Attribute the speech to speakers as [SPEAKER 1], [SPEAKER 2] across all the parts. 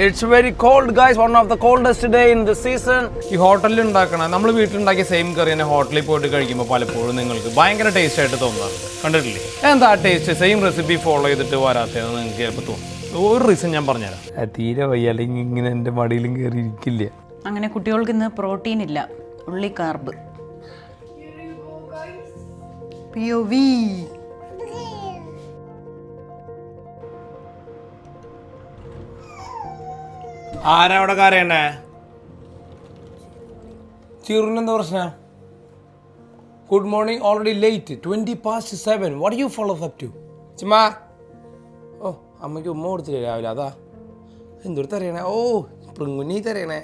[SPEAKER 1] It's very cold, guys. One of the coldest day in the season.
[SPEAKER 2] ഈ ഹോട്ടലിൽ ഉണ്ടാക്കണ നമ്മൾ വീട്ടിലുണ്ടാക്കിയ സെയിം കറി തന്നെ ഹോട്ടലിൽ പോയിട്ട് കഴിക്കുമ്പോൾ പലപ്പോഴും നിങ്ങൾക്ക് ഭയങ്കര ടേസ്റ്റ് ആയിട്ട് തോന്നാറുണ്ട്. കണ്ടിട്ടില്ലേ? എന്താ ടേസ്റ്റ് സെയിം റെസിപ്പി ഫോളോ ചെയ്തിട്ട് വരാത്തതെന്ന് നിങ്ങൾക്ക് ചിലപ്പോൾ തോന്നും. ഒരു റീസൺ ഞാൻ പറഞ്ഞുതരാം.
[SPEAKER 1] തീരെ വയ്യ, അല്ലെങ്കിൽ ഇങ്ങനെ എൻ്റെ മടിയിലും കയറി ഇരിക്കില്ല.
[SPEAKER 3] അങ്ങനെ കുട്ടികൾക്ക് ഇന്ന് പ്രോട്ടീൻ ഇല്ല, ഉള്ളി കാർബ്. POV.
[SPEAKER 1] ആരാ അവിടെ കരയണ്ടേ? ചിറുനെന്താ പ്രശ്നം? Good morning, already late, 7:20. What you follow up to? ചുമ്മാ ഓ അമ്മയ്ക്ക് ഉമ്മ കൊടുത്തില്ലേ രാവിലെ, അതാ എന്തൊരു തരയണേ. ഓ പ്രിങ്ങുന്നി തരയണേ.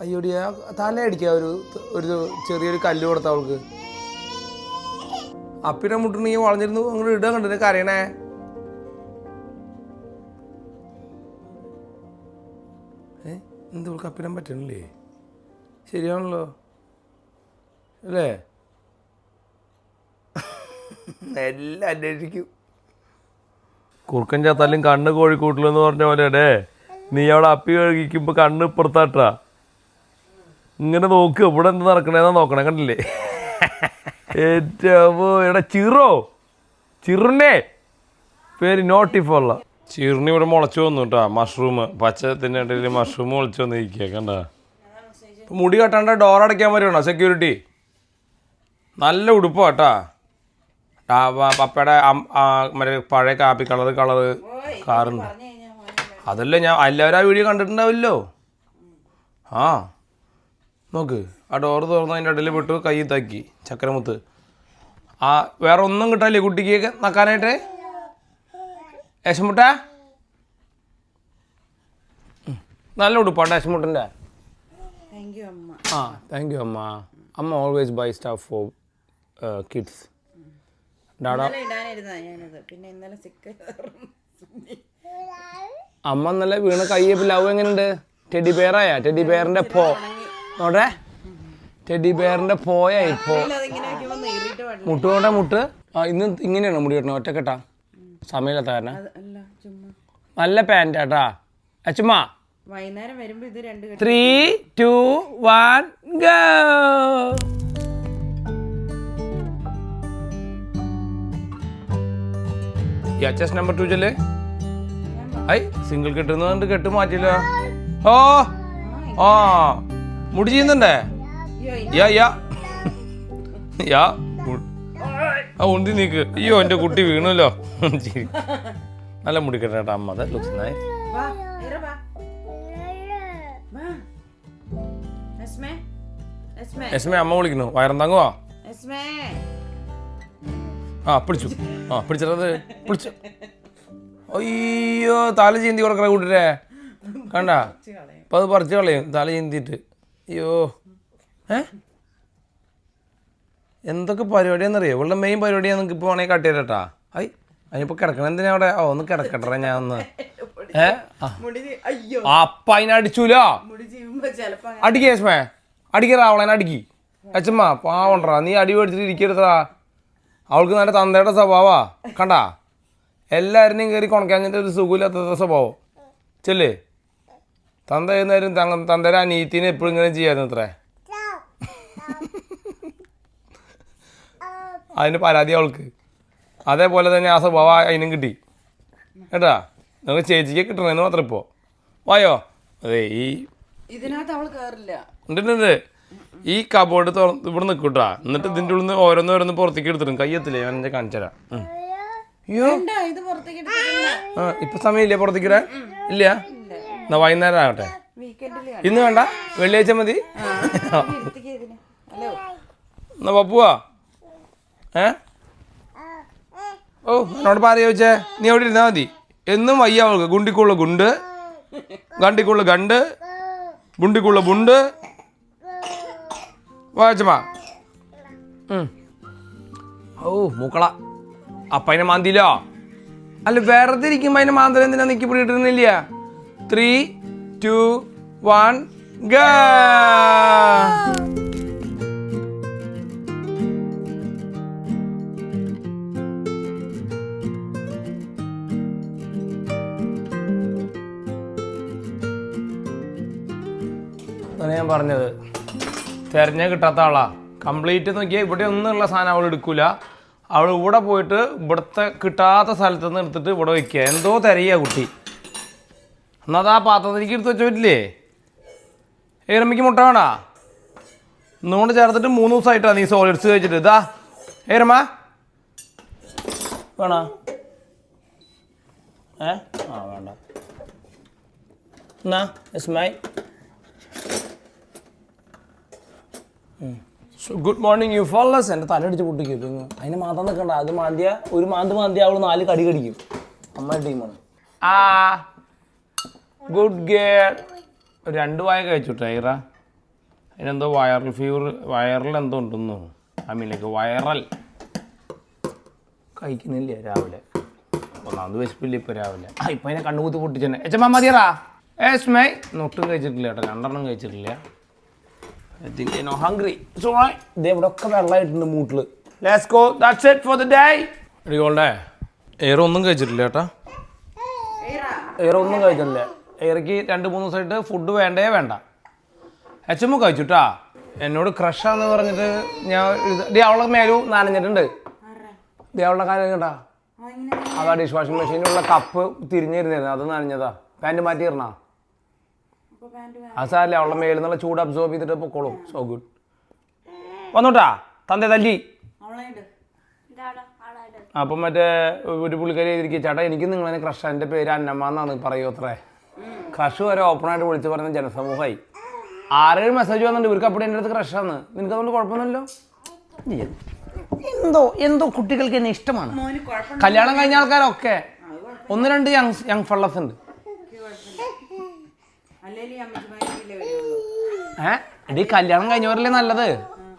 [SPEAKER 1] അയ്യോടി, തല അടിക്കുക. ഒരു ചെറിയൊരു കല്ല് കൊടുത്ത അവൾക്ക്. അപ്പിനെ മുട്ടുണ്ടെങ്കിൽ വളഞ്ഞിരുന്നു അങ്ങോട്ട് ഇടുക. കണ്ടിട്ട് കരയണേ. എന്തുകൊണ്ട് അപ്പിടാൻ പറ്റണില്ലേ? ശരിയാണല്ലോ അല്ലേ? എല്ലാം അന്വേഷിക്കും. കുറുക്കൻ ചാത്താലും കണ്ണ് കോഴിക്കൂട്ടിലെന്ന് പറഞ്ഞ പോലെ നീ അവിടെ അപ്പി കഴുകിക്കുമ്പോൾ കണ്ണ് ഇപ്പുറത്താട്ടാ. ഇങ്ങനെ നോക്ക്, ഇവിടെ എന്ത് നടക്കണേന്നാ നോക്കണേ. കണ്ടില്ലേ? ഏറ്റവും എടാ ചിറുനെ പേര് നോട്ടിഫോള്ള. ചിറുണി ഇവിടെ മുളച്ചു വന്നു കേട്ടോ. മഷ്റൂം പച്ച തിന്നിട്ടിൽ മഷ്റൂം മുളച്ചു വന്നിരിക്കുക. കണ്ട മുടി കട്ടാണ്ട് ഡോർ അടയ്ക്കാൻ വരുവാണോ സെക്യൂരിറ്റി? നല്ല ഉടുപ്പാ കേട്ടാ. പപ്പയുടെ മറ്റേ പഴയ കാപ്പി കളറ് കാറുണ്ട്. അതല്ലേ ഞാൻ എല്ലാവരും ആ വീഡിയോ കണ്ടിട്ടുണ്ടാവില്ലോ. ആ നോക്ക്, ആ ഡോറ് തുറന്ന് അതിൻ്റെ ഇടയിൽ വിട്ടു കൈ താക്കി ചക്കരമുത്ത്. ആ വേറെ ഒന്നും കിട്ടാല്ലേ കുട്ടിക്ക് നക്കാനായിട്ട്? യശമുട്ട നല്ല ഉടുപ്പാണ് യശമുട്ടൻ്റെ. ആ താങ്ക് യു അമ്മ. അമ്മ always buy stuff for kids. അമ്മ ഇന്നലെ വീണ് കയ്യെ ലവ് എങ്ങനെയുണ്ട്? ടെഡി ബെയറായ? ടെഡി ബെയറിന്റെ നോട്ടെ, ടെഡി ബെയറിന്റെ പോയായി ഇപ്പോ. മുട്ട് ഇന്ന് ഇങ്ങനെയാണോ മുടി കെട്ടണ? ഒറ്റക്കെട്ടാ സമയമില്ലാത്ത കാരണം. നല്ല പാൻറ് ആട്ടാ അച്ചുമ്മ. 3, 2, 1 go. HS നമ്പർ 2 ചെല്ലേ. ഐ സിംഗിൾ കെട്ടുന്നുണ്ട്, കെട്ട് മാറ്റില്ല. ഓ ആ മുടി ചെയ്യുന്നുണ്ടേ. ഉണ്ടി നീക്ക്. അയ്യോ എൻ്റെ കുട്ടി വീണല്ലോ. നല്ല മുടി കെട്ടാ അമ്മ. അത് ലുക്സ് നൈസ്. എസ്മേ അമ്മ വിളിക്കുന്നു. വയറന്താങ്ങുവാ. ആ പിടിച്ചു. ആ പിടിച്ചത് പിടിച്ചു. അയ്യോ തല ചീന്തി കൊടുക്കണ കൂട്ടിട്ടേ കണ്ട. അപ്പം അത് പറിച്ച് കളയും തല ചീന്തിയിട്ട്. അയ്യോ എന്തൊക്കെ പരിപാടിയാണെന്നറിയോ? ഇവളുടെ മെയിൻ പരിപാടിയാണ്. നിങ്ങൾക്ക് ഇപ്പോൾ വേണമെങ്കിൽ കട്ട് ചെയ്തേട്ടാ. ഐ അതിനിപ്പോൾ കിടക്കണം. എന്തിനാ അവിടെ? ഓ ഒന്ന് കിടക്കട്ടെ ഞാൻ ഒന്ന്. അപ്പ അതിനടിച്ചൂലോ. അടിക്കേസ്മേ അടിക്കറാവളെ അടിക്കി. അച്ഛമ്മ പാവണ്ടാ, നീ അടി മേടിച്ചിട്ട് ഇരിക്കരുതാ. അവൾക്ക് നല്ല തന്തയുടെ സ്വഭാവാ. കണ്ടാ എല്ലാവരുടെയും കയറി കൊണക്കാഞ്ഞിട്ട് ഒരു സുഖമില്ലാത്ത സ്വഭാവം. ചെല്ലേ തന്ത ചെയ്യുന്നവരും തന്തയുടെ അനീത്തിനെ എപ്പോഴും ഇങ്ങനെ ചെയ്യായിരുന്നു അത്രേ. അതിന് പരാതി അവൾക്ക്. അതേപോലെ തന്നെ ആ സ്വഭാവം അതിനും കിട്ടി കേട്ടാ. നമുക്ക് ചേച്ചിക്ക് കിട്ടണമെന്ന് മാത്രം. ഇപ്പോൾ വായോ. അതെ ഈ ഉണ്ട് ഈ കബോർഡ് ഇവിടെ നിൽക്കൂട്ടാ. എന്നിട്ട് ഇതിൻ്റെ ഉള്ളിൽ നിന്ന് ഓരോന്ന് പുറത്തേക്ക് എടുത്തിടും. കയ്യത്തില്ലേ ഞാൻ എൻ്റെ കാണിച്ചു തരാം. അയ്യോ ആ ഇപ്പം സമയമില്ലേ പുറത്തേക്കിടാൻ? ഇല്ല എന്നാ വൈകുന്നേരം ആകട്ടെ. ഇന്ന് വേണ്ട, വെള്ളിയാഴ്ച മതി. എന്നാ പപ്പുവാ. ഓ എന്നോട് പറയാ ചോദിച്ചേ. നീ എവിടെ ഇരുന്നാൽ മതി. എന്നും വയ്യ അവൾക്ക്. ഗുണ്ടിക്കുള്ള ഗുണ്ട്, ഗണ്ടിക്കുള്ള ഗണ്ട്, ബുണ്ടിക്കുള്ള ബുണ്ട്. വാച്ചമ്മ ഓ മൂക്കള. അപ്പം അതിനെ മാന്തിയില്ലോ. അല്ല വെറുതെ ഇരിക്കുമ്പോൾ അതിനെ മാന്തൽ എന്തിനാ നിൽക്കി പിടിയിട്ടിരുന്നില്ല. 3, 2, 1 go. അങ്ങനെ ഞാൻ പറഞ്ഞത് തിരഞ്ഞ കിട്ടാത്ത ആളാ. കംപ്ലീറ്റ് നോക്കിയാൽ ഇവിടെ ഒന്നുള്ള സാധനം അവൾ എടുക്കൂല. അവൾ ഇവിടെ പോയിട്ട് ഇവിടുത്തെ കിട്ടാത്ത സ്ഥലത്ത് നിന്ന് എടുത്തിട്ട് ഇവിടെ വയ്ക്കുക. എന്തോ തിരയാ കുട്ടി. എന്നാൽ ആ പാത്രത്തിലേക്ക് എടുത്ത് വെച്ച പറ്റില്ലേ? ഏറമ്മയ്ക്ക് മുട്ട വേണോ? ഇന്നുകൊണ്ട് ചേർത്തിട്ട് 3 ദിവസമായിട്ടാണ് നീ സോളിഡ്സ് കഴിച്ചിട്ട്. ഇതാ ഏറമ്മ വേണോ? വേണ്ട. എന്നാ ഇസ്മായി ഗുഡ് മോർണിംഗ് യു ഫോളോസ്. എൻ്റെ തലടിച്ച് പൊട്ടിക്കും. അതിന് മാത്രം നിൽക്കണ്ട. അത് മാന്തിയ ഒരു മാന്തിയ അവൾ 4 കടി കടിക്കും. അമ്മ ടീമാണ്. Good girl. 2 വായ കഴിച്ചുട്ടെ ഇറ. അതിനെന്തോ വൈറൽ ഫീവർ, വൈറൽ എന്തോ ഉണ്ടെന്നു. അമ്മയിലേക്ക് വൈറൽ കഴിക്കുന്നില്ല രാവിലെ. ഒന്നാമത് വിശപ്പില്ല ഇപ്പം രാവിലെ. ഇപ്പം അതിനെ കണ്ണുകൂത്തി പൊട്ടിച്ചെന്നെ. എച്ചമ്മ മതിയറാ. ഏസ്മൈ നൊട്ടും കഴിച്ചിട്ടില്ല കേട്ടോ. 2 കഴിച്ചിട്ടില്ല. ഹംഗ്രി. ഇതേ ഇവിടെ ഒക്കെ വെള്ളമായിട്ടുണ്ട് മൂട്ടിൽ. Let's go. That's it for the day. എടിയോളുടെ എയർ ഒന്നും കഴിച്ചിട്ടില്ല കേട്ടാ. എയർ ഒന്നും കഴിച്ചിട്ടില്ല. എയർക്ക് 2-3 ദിവസമായിട്ട് ഫുഡ് വേണ്ടേ വേണ്ട. എച്ചമ്മ കഴിച്ചുട്ടാ. എന്നോട് ക്രഷാന്ന് പറഞ്ഞിട്ട് ഞാൻ അവളുടെ മേലും നനഞ്ഞിട്ടുണ്ട്. അവളുടെ കാര്യം കേട്ടാ. അതാ ഡിഷ് വാഷിംഗ് മെഷീനിലുള്ള കപ്പ് തിരിഞ്ഞിരുന്നായിരുന്നു. അത് നനഞ്ഞതാ. പാൻറ് മാറ്റിയിരുന്നാ. അത് സാരല്ലേ. അവളുടെ മേലിൽ നിന്നുള്ള ചൂട് അബ്സോർബ് ചെയ്തിട്ട് പൊക്കോളും. So good. വന്നോട്ടാ. തന്റെ തല്ലി. അപ്പം മറ്റേ ഒരു പുള്ളിക്കാരി എഴുതിയിരിക്കുക, ചേട്ടാ എനിക്ക് നിങ്ങളതിനെ ക്രഷ്, എൻ്റെ പേര് അന്നമ്മ എന്നാണ് പറയൂ അത്രേ. ക്രഷ് വരെ ഓപ്പണായിട്ട് വിളിച്ച് പറയുന്ന ജനസമൂഹമായി. 6-7 മെസ്സേജ് വന്നിട്ടുണ്ട് ഇവർക്ക് അപ്പടി എൻ്റെ അടുത്ത് ക്രഷാന്ന്. നിനക്ക് അതുകൊണ്ട് കുഴപ്പമൊന്നുമല്ലോ. എന്തോ കുട്ടികൾക്ക് എന്നെ ഇഷ്ടമാണ്. കല്യാണം കഴിഞ്ഞ ആൾക്കാരൊക്കെ 1-2 യങ് ഫള്ളസ് ഉണ്ട്. എടീ കല്യാണം കഴിഞ്ഞവരല്ലേ നല്ലത്.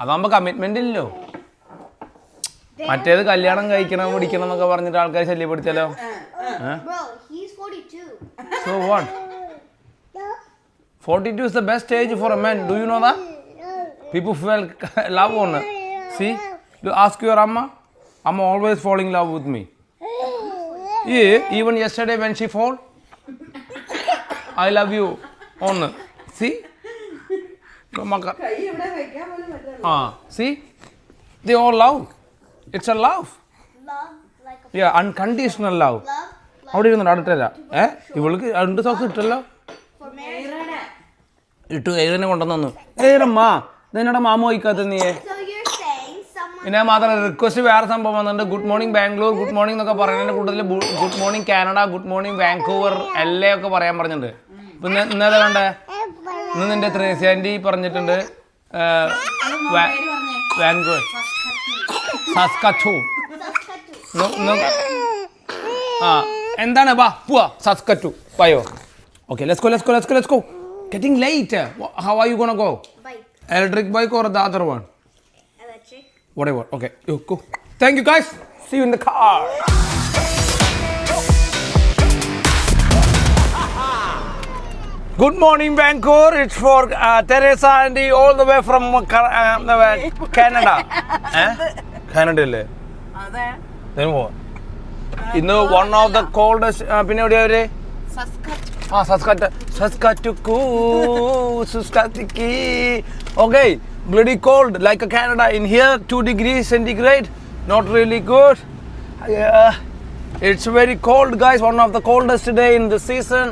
[SPEAKER 1] അതാകുമ്പോ കമ്മിറ്റ്മെന്റ് ഇല്ലല്ലോ. മറ്റേത് കല്യാണം കഴിക്കണം പിടിക്കണം എന്നൊക്കെ പറഞ്ഞിട്ട് ആൾക്കാർ ശല്യപ്പെടുത്തിയാലോ. So what? 42 is the best age for a man. Do you know that? People feel love on it. See? You ask your amma. Amma always falling in love with me. Yeah, even yesterday when she fall, I love you on. See? See? They all love. It's a love. Yeah, unconditional love. അവിടെ ഇരുന്നുണ്ട് അടുത്തരാ. ഇവൾക്ക് 2 socks ഇട്ടല്ലോ. ഇട്ടു. ഏതിനെ കൊണ്ടുവന്നു. ഏറമ്മ ഇതെന്നോട് mama വയ്ക്കാത്ത നീയെ. പിന്നെ മാത്രം request വേറെ സംഭവം വന്നിട്ടുണ്ട്. Good morning Bangalore, good morning എന്നൊക്കെ പറയുന്നതിൻ്റെ കൂടുതൽ good morning Canada, good morning Vancouver LA ഒക്കെ പറയാൻ പറഞ്ഞിട്ടുണ്ട്. പിന്നെ ഇന്നലെ കണ്ടേ ഇന്ന് നിന്റെ ത്രേസ്യാൻഡി പറഞ്ഞിട്ടുണ്ട് വാങ്കൂവർ സസ്കച്ചൂൺ. എന്താണ് ബാ പോവാ സസ്കച്ചു പോയോ. Okay let's go. Getting late. How are you gonna go? Bike. Electric bike or the other one? Electric. Whatever. Okay. You go. Thank you guys. See you in the car. Good morning, Vancouver. It's for Teresa and all the way from Canada. Canada അല്ലേ? അതെ. Then what? ഇന്ന് one of the coldest പിന്നെ എവിടെയാ അവര്? Okay, bloody cold like a Canada in here. 2 degrees centigrade, not really good. It's very cold, guys. One of the coldest day in the season.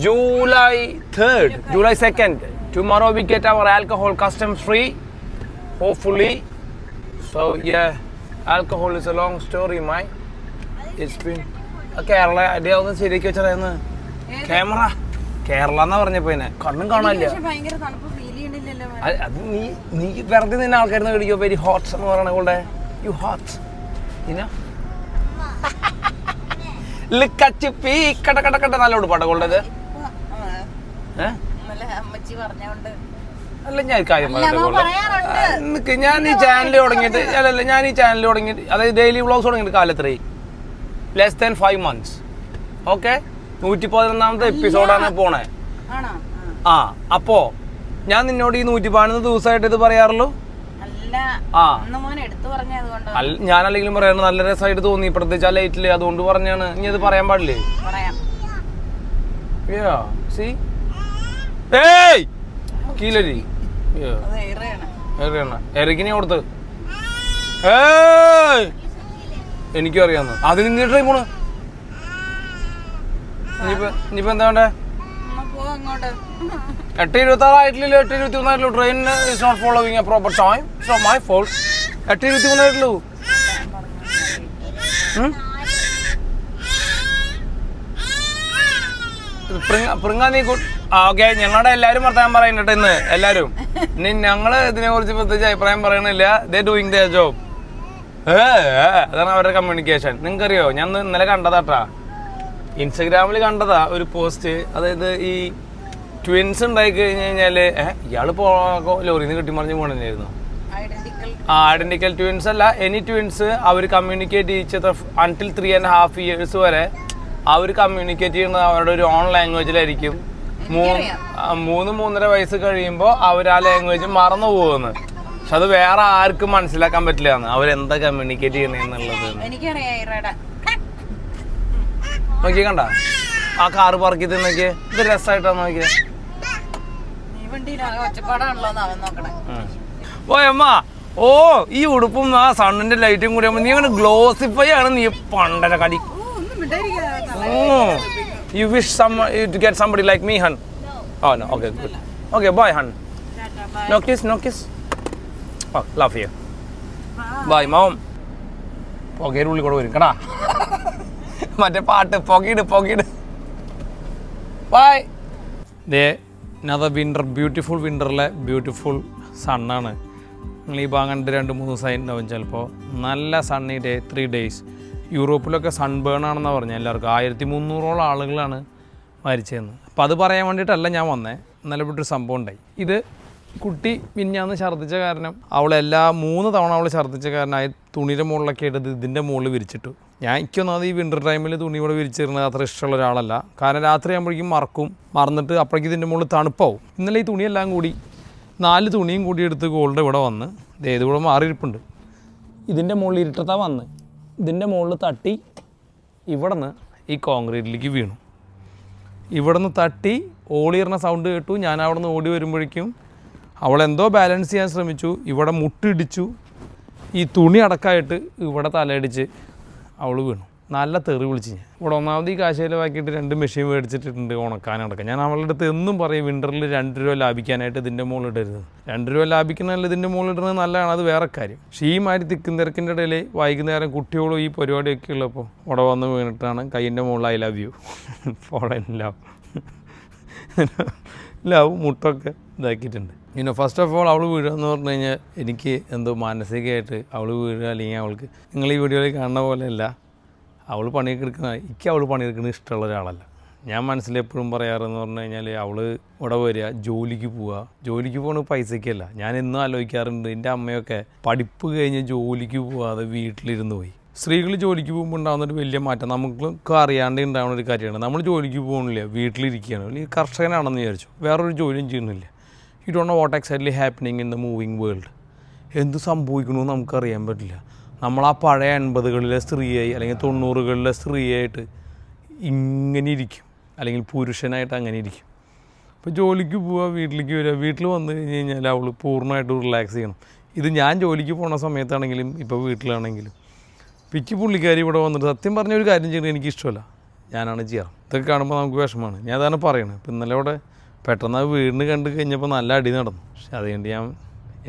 [SPEAKER 1] July 2nd. Tomorrow we get our alcohol customs free, hopefully. So yeah, alcohol is a long story, mate. It's been Kerala അടിയ ഒന്ന് ശരിയാക്കി വെച്ചറിയുന്നത്. കേരള എന്നാ പറഞ്ഞപ്പോ കണ്ണും കാണാനില്ല. അത് നീ വെറുതെ നിന്നെ ആൾക്കാരുന്ന് കഴിക്കോ. വെരി ഹോട്ട് എന്ന് പറയണ കൂടെ. യു ഹോട്ട് കട നല്ല ഉടുപ്പാട്ട കൊണ്ടത്. അല്ല ഞാൻ കാര്യം പറഞ്ഞ ഞാൻ ഈ ചാനൽ തുടങ്ങിയിട്ട് അതായത് ഡെയിലി വ്ളോഗ്സ് തുടങ്ങിയിട്ട് കാലത്രേ less than 5 months. ഓക്കെ 111ാമത്തെ എപ്പിസോഡാണ് പോണേ. അപ്പോ ഞാൻ നിന്നോട് ഈ 111 ദിവസമായിട്ട് ഇത് പറയാറുള്ളൂ. ഞാൻ അല്ലെങ്കിലും പറയാറ് നല്ല രസമായിട്ട് തോന്നി, പ്രത്യേകിച്ച് ആ ലൈറ്റില്, അതുകൊണ്ട് പറഞ്ഞാണ്. ഇനി അത് പറയാൻ പാടില്ലേ? കീലരി എറിക്കിനെ കൊടുത്ത് എനിക്കും അറിയാന്ന് അത് നിങ്ങൾ ട്രെയിൻ പോണ്. ഇനിയിപ്പോ എന്താ വേണ്ടേ? 8:26 8:23 train is not following a proper time. It's not my fault. 8:23 നീ ഓക്കെ. ഞങ്ങളുടെ എല്ലാരും വർത്താനം പറയുന്നുണ്ട് ഇന്ന് എല്ലാരും. ഇനി ഞങ്ങള് ഇതിനെ കുറിച്ച് പ്രത്യേകിച്ച് അഭിപ്രായം പറയണില്ല. They doing the job. അതാണ് അവരുടെ കമ്മ്യൂണിക്കേഷൻ. നിങ്ങൾക്കറിയോ, ഞാൻ ഇന്നലെ കണ്ടതാട്ടാ, ഇൻസ്റ്റഗ്രാമിൽ കണ്ടതാ ഒരു പോസ്റ്റ്. അതായത് ഈ ട്വിൻസ് ഉണ്ടായി കഴിഞ്ഞ് കഴിഞ്ഞാല് ഇയാള് ലോറിന്ന് കിട്ടിമറിഞ്ഞ് പോകണമായിരുന്നു. ഐഡന്റിക്കൽ ട്വിൻസ് അല്ല, എനി ട്വിൻസ് അവർ കമ്മ്യൂണിക്കേറ്റ് ചെയ്യിച്ചത് അൺടിൽ 3.5 years വരെ അവർ കമ്മ്യൂണിക്കേറ്റ് ചെയ്യുന്നത് അവരുടെ ഒരു ഓൺ ലാംഗ്വേജിലായിരിക്കും. 3-3.5 വയസ്സ് കഴിയുമ്പോൾ അവർ ആ ലാംഗ്വേജ് മറന്നു പോകുന്നു. പക്ഷെ അത് വേറെ ആർക്കും മനസ്സിലാക്കാൻ പറ്റില്ല അവരെന്താ കമ്മ്യൂണിക്കേറ്റ് ചെയ്യണെന്നുള്ളത്. നോക്കിയേ, കണ്ട ആ കാറ് പാർക്ക് ചെയ്ത് നോക്കിയേ, ഇത് രസമായിട്ടാ നോക്കിയേ. ഓ അമ്മ, ഓ ഈ ഉടുപ്പും ആ സണ്ണിന്റെ ലൈറ്റും കൂടി ആകുമ്പോൾ നീ അങ്ങനെ ഗ്ലോസിഫൈ ആണ്. നീ പണ്ടര കടി. You wish to get somebody like me, hun? Oh no, okay, good. Okay, bye, hun. No kiss, no kiss. Oh, love you. Bye, mom. പുകയുടെ ഉള്ളിൽ കൂടെ വരും കേടാ. മറ്റേ പാട്ട് പുകയിട്. ബൈ. ദേ അനദർ വിൻ്റർ, ബ്യൂട്ടിഫുൾ വിൻ്ററിലെ ബ്യൂട്ടിഫുൾ സണ്ണാണ്. നിങ്ങൾ ഈ ഭാഗം കണ്ട് 2-3 ദിവസമായി ഉണ്ടാവും ചിലപ്പോൾ. നല്ല സണ്ണി ഡേ, 3 days. യൂറോപ്പിലൊക്കെ സൺബേൺ ആണെന്നാണ് പറഞ്ഞത്. എല്ലാവർക്കും 1300ഓളം ആളുകളാണ് മരിച്ചതെന്ന്. അപ്പോൾ അത് പറയാൻ വേണ്ടിയിട്ടല്ല ഞാൻ വന്നേ. ഇന്നലെ വിട്ടൊരു സംഭവം ഉണ്ടായി. ഇത് കുട്ടി മിനിഞ്ഞാന്ന് ഛർദ്ദിച്ച കാരണം അവളെല്ലാ 3 തവണ അവൾ ഛർദ്ദിച്ച കാരണം തുണിയുടെ മുകളിലൊക്കെ ഇട്ടത് ഇതിൻ്റെ മുകളിൽ വിരിച്ചിട്ടു. എനിക്കൊന്നത് ഈ വിൻ്റർ ടൈമിൽ തുണി ഇവിടെ വിരിച്ചിരുന്നത് അത്ര ഇഷ്ടമുള്ള ഒരാളല്ല. കാരണം രാത്രി ആകുമ്പോഴേക്കും മറന്നിട്ട് അപ്പോഴേക്കും ഇതിൻ്റെ മുകളിൽ തണുപ്പാവും. ഇന്നലെ ഈ തുണിയെല്ലാം കൂടി 4 തുണിയും കൂടി എടുത്ത് ഗോൾഡ് ഇവിടെ വന്ന് ഇത് ഇവിടെ മാറിയിരിപ്പുണ്ട്. ഇതിൻ്റെ മുകളിൽ ഇരുട്ടത്താൻ വന്ന് ഇതിൻ്റെ മുകളിൽ തട്ടി ഇവിടെ നിന്ന് ഈ കോൺക്രീറ്റിലേക്ക് വീണു. ഇവിടെ നിന്ന് തട്ടി ഓടിയിരുന്ന സൗണ്ട് കേട്ടു. ഞാൻ അവിടെ നിന്ന് ഓടി വരുമ്പോഴേക്കും അവളെന്തോ ബാലൻസ് ചെയ്യാൻ ശ്രമിച്ചു. ഇവിടെ മുട്ടിടിച്ചു. ഈ തുണി അടക്കമായിട്ട് ഇവിടെ തലയടിച്ച് അവൾ വീണു. നല്ല തെറി വിളിച്ച് ഞാൻ ഇവിടെ ഒന്നാമത് ഈ കാശ് ചിലവാക്കിയിട്ട് 2 മെഷീൻ മേടിച്ചിട്ടുണ്ട് ഉണക്കാനടക്കം. ഞാൻ അവളുടെ അടുത്ത് എന്നും പറയും വിൻ്ററിൽ 2 രൂപ ലാഭിക്കാനായിട്ട് ഇതിൻ്റെ മുകളിൽ ഇടരുത്. 2 രൂപ ലാഭിക്കണമല്ല ഇതിൻ്റെ മുകളിൽ ഇടുന്നത് നല്ലതാണ്, അത് വേറെ കാര്യം. പക്ഷേ ഈ മാതിരി തിക്കും തിരക്കിൻ്റെ ഇടയിൽ വൈകുന്നേരം കുട്ടികളും ഈ പരിപാടിയൊക്കെ ഉള്ളപ്പോൾ ഇവിടെ വന്ന് വീണിട്ടാണ് കയ്യിൻ്റെ മുകളിൽ I love you fallen love മുട്ടൊക്കെ ഇതാക്കിയിട്ടുണ്ട്. ഫസ്റ്റ് ഓഫ് ഓൾ അവൾ വീഴുക എന്ന് പറഞ്ഞു കഴിഞ്ഞാൽ എനിക്ക് എന്തോ മാനസികമായിട്ട് അവൾ വീഴുക അല്ലെങ്കിൽ അവൾക്ക് നിങ്ങൾ ഈ വീഡിയോയിൽ കാണുന്ന പോലെയല്ല. അവൾ പണിയൊക്കെ എടുക്കുന്ന അവൾ പണിയെടുക്കുന്നത് ഇഷ്ടമുള്ള ഒരാളല്ല. ഞാൻ മനസ്സിലെപ്പോഴും പറയാറെന്ന് പറഞ്ഞു കഴിഞ്ഞാൽ അവൾ ഇവിടെ വരിക, ജോലിക്ക് പോവുക. ജോലിക്ക് പോകുന്നത് പൈസയ്ക്കല്ല. ഞാൻ എന്നും ആലോചിക്കാറുണ്ട്, എൻ്റെ അമ്മയൊക്കെ പഠിപ്പ് കഴിഞ്ഞ് ജോലിക്ക് പോവാതെ വീട്ടിലിരുന്ന് പോയി. സ്ത്രീകൾ ജോലിക്ക് പോകുമ്പോൾ ഉണ്ടാകുന്നൊരു വലിയ മാറ്റം നമുക്ക് അറിയാണ്ട് ഉണ്ടാകുന്ന ഒരു കാര്യമാണ്. നമ്മൾ ജോലിക്ക് പോകുന്നില്ല, വീട്ടിലിരിക്കുകയാണ്. അല്ലെങ്കിൽ കർഷകനാണെന്ന് വിചാരിച്ചു, വേറൊരു ജോലിയും ചെയ്യുന്നില്ല. You don't know what exactly happening in the moving world. എന്ത് സംഭവിക്കണമെന്ന് നമുക്കറിയാൻ പറ്റില്ല. നമ്മൾ ആ പഴയ 80കളിലെ സ്ത്രീയായി അല്ലെങ്കിൽ 90കളിലെ സ്ത്രീയായിട്ട് ഇങ്ങനെ ഇരിക്കും, അല്ലെങ്കിൽ പുരുഷനായിട്ട് അങ്ങനെ ഇരിക്കും. അപ്പോൾ ജോലിക്ക് പോവുക, വീട്ടിലേക്ക് വരിക. വീട്ടിൽ വന്നു കഴിഞ്ഞ് കഴിഞ്ഞാൽ അവൾ പൂർണ്ണമായിട്ട് റിലാക്സ് ചെയ്യണം. ഇത് ഞാൻ ജോലിക്ക് പോകുന്ന സമയത്താണെങ്കിലും ഇപ്പോൾ വീട്ടിലാണെങ്കിലും. പിക്ക് പുള്ളിക്കാരി ഇവിടെ വന്നിട്ട് സത്യം പറഞ്ഞ ഒരു കാര്യം ചെയ്യുന്നത് എനിക്കിഷ്ടമല്ല, ഞാനാണ് ചെയ്യാറ്. ഇതൊക്കെ കാണുമ്പോൾ നമുക്ക് വിഷമമാണ്. ഞാൻ അതാണ് പറയണത്. ഇപ്പം ഇന്നലെ ഇവിടെ പെട്ടെന്ന് വീടിന് കണ്ടു കഴിഞ്ഞപ്പോൾ നല്ല അടി നടന്നു. പക്ഷെ അതുകൊണ്ട്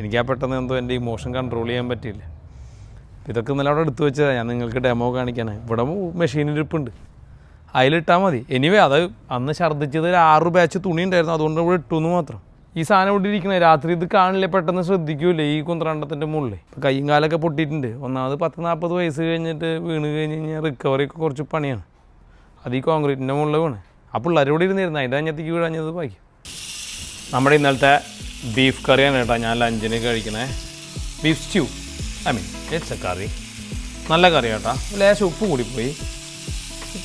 [SPEAKER 1] എനിക്ക് ആ പെട്ടെന്ന് എന്തോ എൻ്റെ ഇമോഷൻ കൺട്രോൾ ചെയ്യാൻ പറ്റിയില്ല. ഇതൊക്കെ ഇന്നലെ അവിടെ എടുത്തു വെച്ചതാണ്, ഞാൻ നിങ്ങൾക്ക് ഡെമോ കാണിക്കാനാണ്. ഇവിടെ മെഷീനിരിപ്പുണ്ട്, അതിലിട്ടാൽ മതി. എനിവേ അത് അന്ന് ഛർദ്ദിച്ചത് 6 ബാച്ച് തുണി ഉണ്ടായിരുന്നു, അതുകൊണ്ട് ഇവിടെ ഇട്ടു എന്ന് മാത്രം. ഈ സാധനം ഇവിടെ ഇരിക്കണേ രാത്രി ഇത് കാണില്ലേ, പെട്ടെന്ന് ശ്രദ്ധിക്കൂലേ ഈ കുന്ത്രണ്ടത്തിൻ്റെ മുകളിൽ. ഇപ്പോൾ കയ്യും കാലൊക്കെ പൊട്ടിയിട്ടുണ്ട്. ഒന്നാമത് 10-40 വയസ്സ് കഴിഞ്ഞിട്ട് വീണ് കഴിഞ്ഞ് കഴിഞ്ഞാൽ റിക്കവറിയൊക്കെ കുറച്ച് പണിയാണ്. അത് ഈ കോൺക്രീറ്റിൻ്റെ മുകളിൽ വീണ് ആ പിള്ളേരോട് ഇരുന്നിരുന്നു, അതിൻ്റെ അഞ്ഞത്തേക്ക് വീഴഞ്ഞത് ബാക്കി. നമ്മുടെ ഇന്നലത്തെ ബീഫ് കറിയാണ് കേട്ടോ ഞാൻ ലഞ്ചിന് കഴിക്കണേ. Beef stew, I mean it's a curry. നല്ല കറി കേട്ടോ. ലേശം ഉപ്പ് കൂടിപ്പോയി.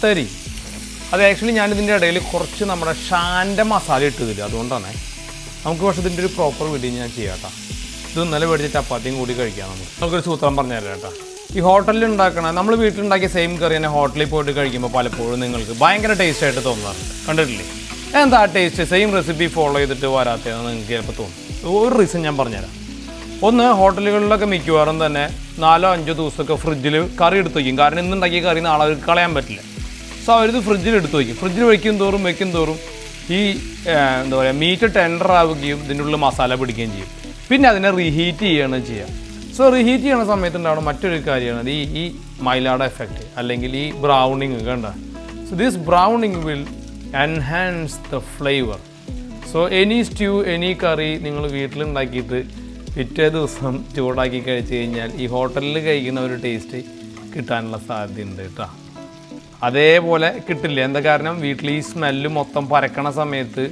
[SPEAKER 1] തരി അത് ആക്ച്വലി ഞാനിതിൻ്റെ ഇടയിൽ കുറച്ച് നമ്മുടെ ഷാൻ്റെ മസാല ഇട്ടതില്ല, അതുകൊണ്ടാണ്. നമുക്ക് പക്ഷേ ഇതിൻ്റെ ഒരു പ്രോപ്പർ വീഡിയോ ഞാൻ ചെയ്യാം കേട്ടോ. ഇത് ഇന്നലെ മേടിച്ച ചപ്പാത്തിയും കൂടി കഴിക്കാം. നമുക്കൊരു സൂത്രം പറഞ്ഞു തരാം കേട്ടോ. ഈ ഹോട്ടലിൽ ഉണ്ടാക്കണ നമ്മൾ വീട്ടിലുണ്ടാക്കിയ സെയിം കറി തന്നെ ഹോട്ടലിൽ പോയിട്ട് കഴിക്കുമ്പോൾ പലപ്പോഴും നിങ്ങൾക്ക് ഭയങ്കര ടേസ്റ്റായിട്ട് തോന്നാറുണ്ട്, കണ്ടിട്ടില്ലേ?
[SPEAKER 2] എന്താ ടേസ്റ്റ് സെയിം റെസിപ്പി ഫോളോ ചെയ്തിട്ട് വരാത്തതെന്ന് നിങ്ങൾക്ക് ചിലപ്പോൾ തോന്നും. ഒരു റീസൺ ഞാൻ പറഞ്ഞുതരാം. ഒന്ന്, ഹോട്ടലുകളിലൊക്കെ മിക്കവാറും തന്നെ 4-5 ദിവസമൊക്കെ ഫ്രിഡ്ജിൽ കറി എടുത്ത് വയ്ക്കും. കാരണം ഇന്നുണ്ടാക്കിയ കറി നാളെ അവർക്ക് കളയാൻ പറ്റില്ല. സോ അവരിത് ഫ്രിഡ്ജിൽ എടുത്ത് വയ്ക്കും. ഫ്രിഡ്ജിൽ വയ്ക്കും തോറും ഈ എന്താ പറയുക മീറ്റ് ടെൻഡർ ആവുകയും ഇതിൻ്റെ ഉള്ളിൽ മസാല പിടിക്കുകയും ചെയ്യും. പിന്നെ അതിനെ റീഹീറ്റ് ചെയ്യുകയാണ് ചെയ്യുക. സോ റീഹീറ്റ് ചെയ്യുന്ന സമയത്ത് ഉണ്ടാവുന്ന മറ്റൊരു കാര്യമാണ് ഈ മൈലാഡ എഫക്റ്റ് അല്ലെങ്കിൽ ഈ ബ്രൗണിങ്. കണ്ട, so this browning will enhance the flavour. So any stew any curry നിങ്ങൾ വീട്ടിലുണ്ടാക്കിയിട്ട് പിറ്റേ ദിവസം ചൂടാക്കി കഴിച്ച് കഴിഞ്ഞാൽ ഈ ഹോട്ടലിൽ കഴിക്കുന്ന ഒരു ടേസ്റ്റ് കിട്ടാനുള്ള സാധ്യതയുണ്ട് കേട്ടോ. അതേപോലെ കിട്ടില്ല. എന്താ കാരണം, വീട്ടിൽ ഈ സ്മെല്ല് മൊത്തം പരക്കണ സമയത്ത്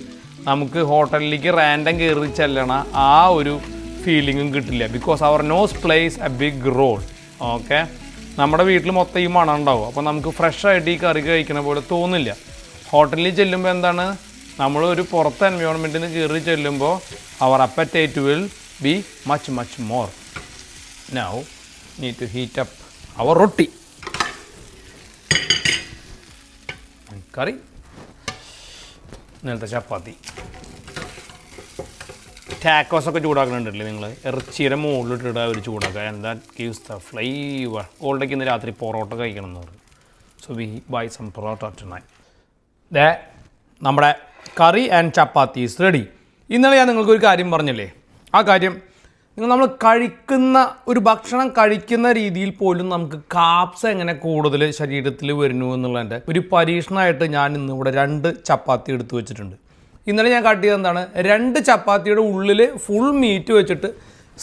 [SPEAKER 2] നമുക്ക് ഹോട്ടലിലേക്ക് റാൻഡം കയറി ചെല്ലണ ആ ഒരു ഫീലിങ്ങും കിട്ടില്ല. Because our nose plays a big role. Okay, നമ്മുടെ വീട്ടിൽ മൊത്തം ഈ മണം ഉണ്ടാവും. അപ്പോൾ നമുക്ക് ഫ്രഷായിട്ട് ഈ കറി കഴിക്കണ പോലെ തോന്നില്ല. ഹോട്ടലിൽ ചെല്ലുമ്പോൾ എന്താണ്, നമ്മൾ ഒരു പുറത്ത് എൻവയോൺമെൻറ്റിൽ നിന്ന് കയറി ചെല്ലുമ്പോൾ അവർ appetite will be much more. Now need to heat up our roti and curry. ഇന്നലത്തെ ചപ്പാത്തി ടാക്കോസ് ഒക്കെ ചൂടാക്കുന്നുണ്ടല്ലേ നിങ്ങൾ, ഇറച്ചിയുടെ മുകളിലിട്ടിട്ട് അവർ ചൂടാക്കുക. And that gives the flavour. ഓൾഡേക്ക് ഇന്ന് രാത്രി പൊറോട്ട കഴിക്കണം എന്ന് പറഞ്ഞു. So we buy some parotta tonight. ദേ നമ്മുടെ curry and chapati is ready. ഇന്നലെ ഞാൻ നിങ്ങൾക്കൊരു കാര്യം പറഞ്ഞില്ലേ, ആ കാര്യം നമ്മൾ കഴിക്കുന്ന ഒരു ഭക്ഷണം കഴിക്കുന്ന രീതിയിൽ പോലും നമുക്ക് കാപ്സ് എങ്ങനെ കൂടുതൽ ശരീരത്തിൽ വരുന്നു എന്നുള്ളതിൻ്റെ ഒരു പരീക്ഷണമായിട്ട് ഞാൻ ഇന്നിവിടെ 2 ചപ്പാത്തി എടുത്തു വെച്ചിട്ടുണ്ട്. ഇന്നലെ ഞാൻ കാട്ടിയത് എന്താണ്, 2 ചപ്പാത്തിയുടെ ഉള്ളിൽ ഫുൾ മീറ്റ് വെച്ചിട്ട്